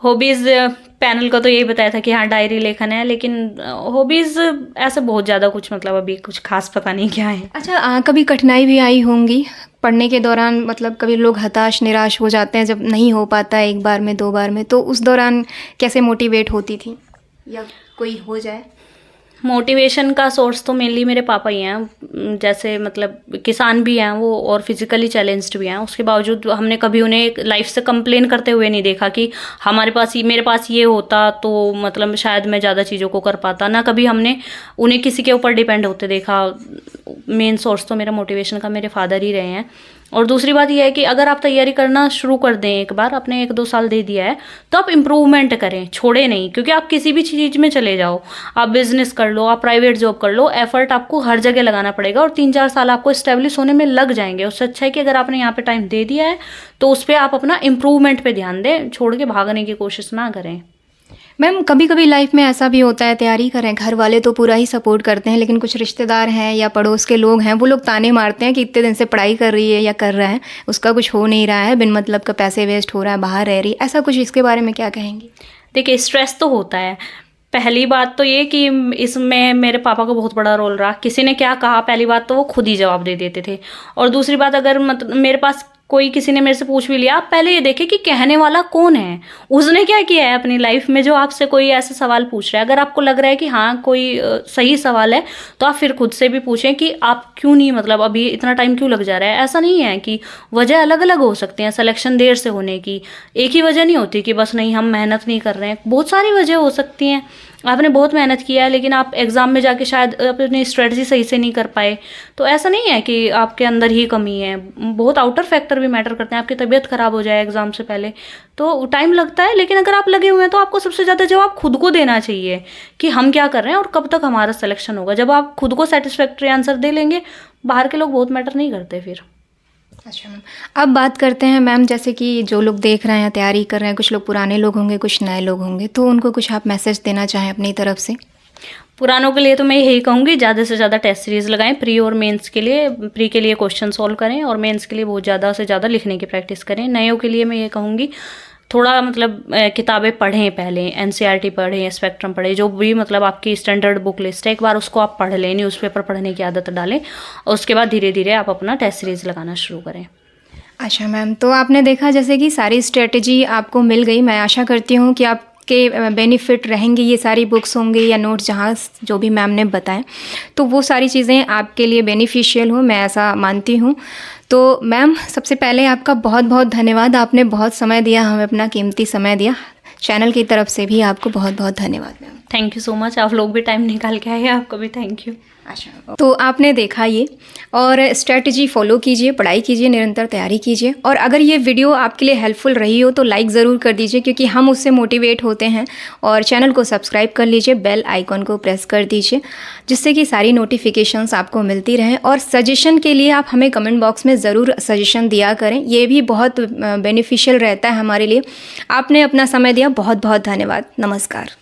हॉबीज़ पैनल का तो यही बताया था कि हाँ डायरी लेखन है, लेकिन हॉबीज़ ऐसे बहुत ज़्यादा कुछ मतलब अभी कुछ खास पता नहीं क्या है। अच्छा कभी कठिनाई भी आई होंगी पढ़ने के दौरान, मतलब कभी लोग हताश निराश हो जाते हैं जब नहीं हो पाता है 1 बार में 2 बार में, तो उस दौरान कैसे मोटिवेट होती थी, या कोई हो जाए? मोटिवेशन का सोर्स तो मेनली मेरे पापा ही हैं। जैसे मतलब किसान भी हैं वो और फिजिकली चैलेंज्ड भी हैं, उसके बावजूद हमने कभी उन्हें लाइफ से कंप्लेन करते हुए नहीं देखा कि मेरे पास ये होता तो मतलब शायद मैं ज़्यादा चीज़ों को कर पाता। ना कभी हमने उन्हें किसी के ऊपर डिपेंड होते देखा। मेन सोर्स तो मेरा मोटिवेशन का मेरे फादर ही रहे हैं। और दूसरी बात यह है कि अगर आप तैयारी करना शुरू कर दें, एक बार आपने 1-2 साल दे दिया है तो आप इम्प्रूवमेंट करें, छोड़े नहीं। क्योंकि आप किसी भी चीज़ में चले जाओ, आप बिजनेस कर लो, आप प्राइवेट जॉब कर लो, एफर्ट आपको हर जगह लगाना पड़ेगा और 3-4 साल आपको इस्टेब्लिश होने में लग जाएंगे। उससे अच्छा है कि अगर आपने यहाँ पे टाइम दे दिया है तो उस पर आप अपना इम्प्रूवमेंट पे ध्यान दें, छोड़ के भागने की कोशिश ना करें। मैम कभी कभी लाइफ में ऐसा भी होता है, तैयारी करें, घर वाले तो पूरा ही सपोर्ट करते हैं, लेकिन कुछ रिश्तेदार हैं या पड़ोस के लोग हैं, वो लोग ताने मारते हैं कि इतने दिन से पढ़ाई कर रही है या कर रहा है, उसका कुछ हो नहीं रहा है, बिन मतलब का पैसे वेस्ट हो रहा है, बाहर रह रही, ऐसा कुछ, इसके बारे में क्या कहेंगी? देखिए स्ट्रेस तो होता है। पहली बात तो ये कि इसमें मेरे पापा का बहुत बड़ा रोल रहा। किसी ने क्या कहा, पहली बात तो वो खुद ही जवाब दे देते थे। और दूसरी बात, अगर मतलब मेरे पास कोई किसी ने मेरे से पूछ भी लिया, आप पहले ये देखें कि कहने वाला कौन है, उसने क्या किया है अपनी लाइफ में जो आपसे कोई ऐसा सवाल पूछ रहा है। अगर आपको लग रहा है कि हाँ कोई सही सवाल है तो आप फिर खुद से भी पूछें कि आप क्यों नहीं, मतलब अभी इतना टाइम क्यों लग जा रहा है। ऐसा नहीं है कि वजह अलग अलग हो सकती हैं सिलेक्शन देर से होने की, एक ही वजह नहीं होती कि बस नहीं हम मेहनत नहीं कर रहे हैं। बहुत सारी वजह हो सकती हैं। आपने बहुत मेहनत किया है लेकिन आप एग्ज़ाम में जाके शायद अपनी स्ट्रेटजी सही से नहीं कर पाए, तो ऐसा नहीं है कि आपके अंदर ही कमी है। बहुत आउटर फैक्टर भी मैटर करते हैं। आपकी तबीयत खराब हो जाए एग्ज़ाम से पहले तो टाइम लगता है, लेकिन अगर आप लगे हुए हैं तो आपको सबसे ज़्यादा जवाब खुद को देना चाहिए कि हम क्या कर रहे हैं और कब तक हमारा सिलेक्शन होगा। जब आप खुद को सेटिस्फैक्ट्री आंसर दे लेंगे, बाहर के लोग बहुत मैटर नहीं करते फिर। अच्छा मैम, अब बात करते हैं मैम, जैसे कि जो लोग देख रहे हैं, तैयारी कर रहे हैं, कुछ लोग पुराने लोग होंगे, कुछ नए लोग होंगे, तो उनको कुछ आप मैसेज देना चाहें अपनी तरफ से? पुरानों के लिए तो मैं यही कहूँगी, ज़्यादा से ज़्यादा टेस्ट सीरीज़ लगाएं प्री और मेंस के लिए। प्री के लिए क्वेश्चन सॉल्व करें और मेंस के लिए बहुत ज़्यादा से ज़्यादा लिखने की प्रैक्टिस करें। नयों के लिए मैं ये कहूँगी थोड़ा मतलब किताबें पढ़ें, पहले एनसीईआरटी पढ़ें, स्पेक्ट्रम पढ़ें, जो भी मतलब आपकी स्टैंडर्ड बुक लिस्ट है एक बार उसको आप पढ़ लें, न्यूज़पेपर पढ़ने की आदत डालें और उसके बाद धीरे धीरे आप अपना टेस्ट सीरीज़ लगाना शुरू करें। अच्छा मैम, तो आपने देखा जैसे कि सारी स्ट्रेटजी आपको मिल गई। मैं आशा करती हूँ कि आपके बेनिफिट रहेंगी, ये सारी बुक्स होंगी या नोट्स जहाँ जो भी मैम ने बताएं, तो वो सारी चीज़ें आपके लिए बेनिफिशियल हो, मैं ऐसा मानती हूँ। तो मैम सबसे पहले आपका बहुत बहुत धन्यवाद, आपने बहुत समय दिया, हमें अपना कीमती समय दिया। चैनल की तरफ से भी आपको बहुत बहुत धन्यवाद ma'am. Thank you so much, आप लोग भी टाइम निकाल के आए, आपको भी थैंक यू। अच्छा, तो आपने देखा ये, और स्ट्रेटजी फॉलो कीजिए, पढ़ाई कीजिए, निरंतर तैयारी कीजिए। और अगर ये वीडियो आपके लिए हेल्पफुल रही हो तो लाइक ज़रूर कर दीजिए, क्योंकि हम उससे मोटिवेट होते हैं। और चैनल को सब्सक्राइब कर लीजिए, बेल आइकॉन को प्रेस कर दीजिए, जिससे कि सारी नोटिफिकेशंस आपको मिलती रहें। और सजेशन के लिए आप हमें कमेंट बॉक्स में ज़रूर सजेशन दिया करें, ये भी बहुत बेनिफिशियल रहता है हमारे लिए। आपने अपना समय दिया, बहुत बहुत धन्यवाद। नमस्कार।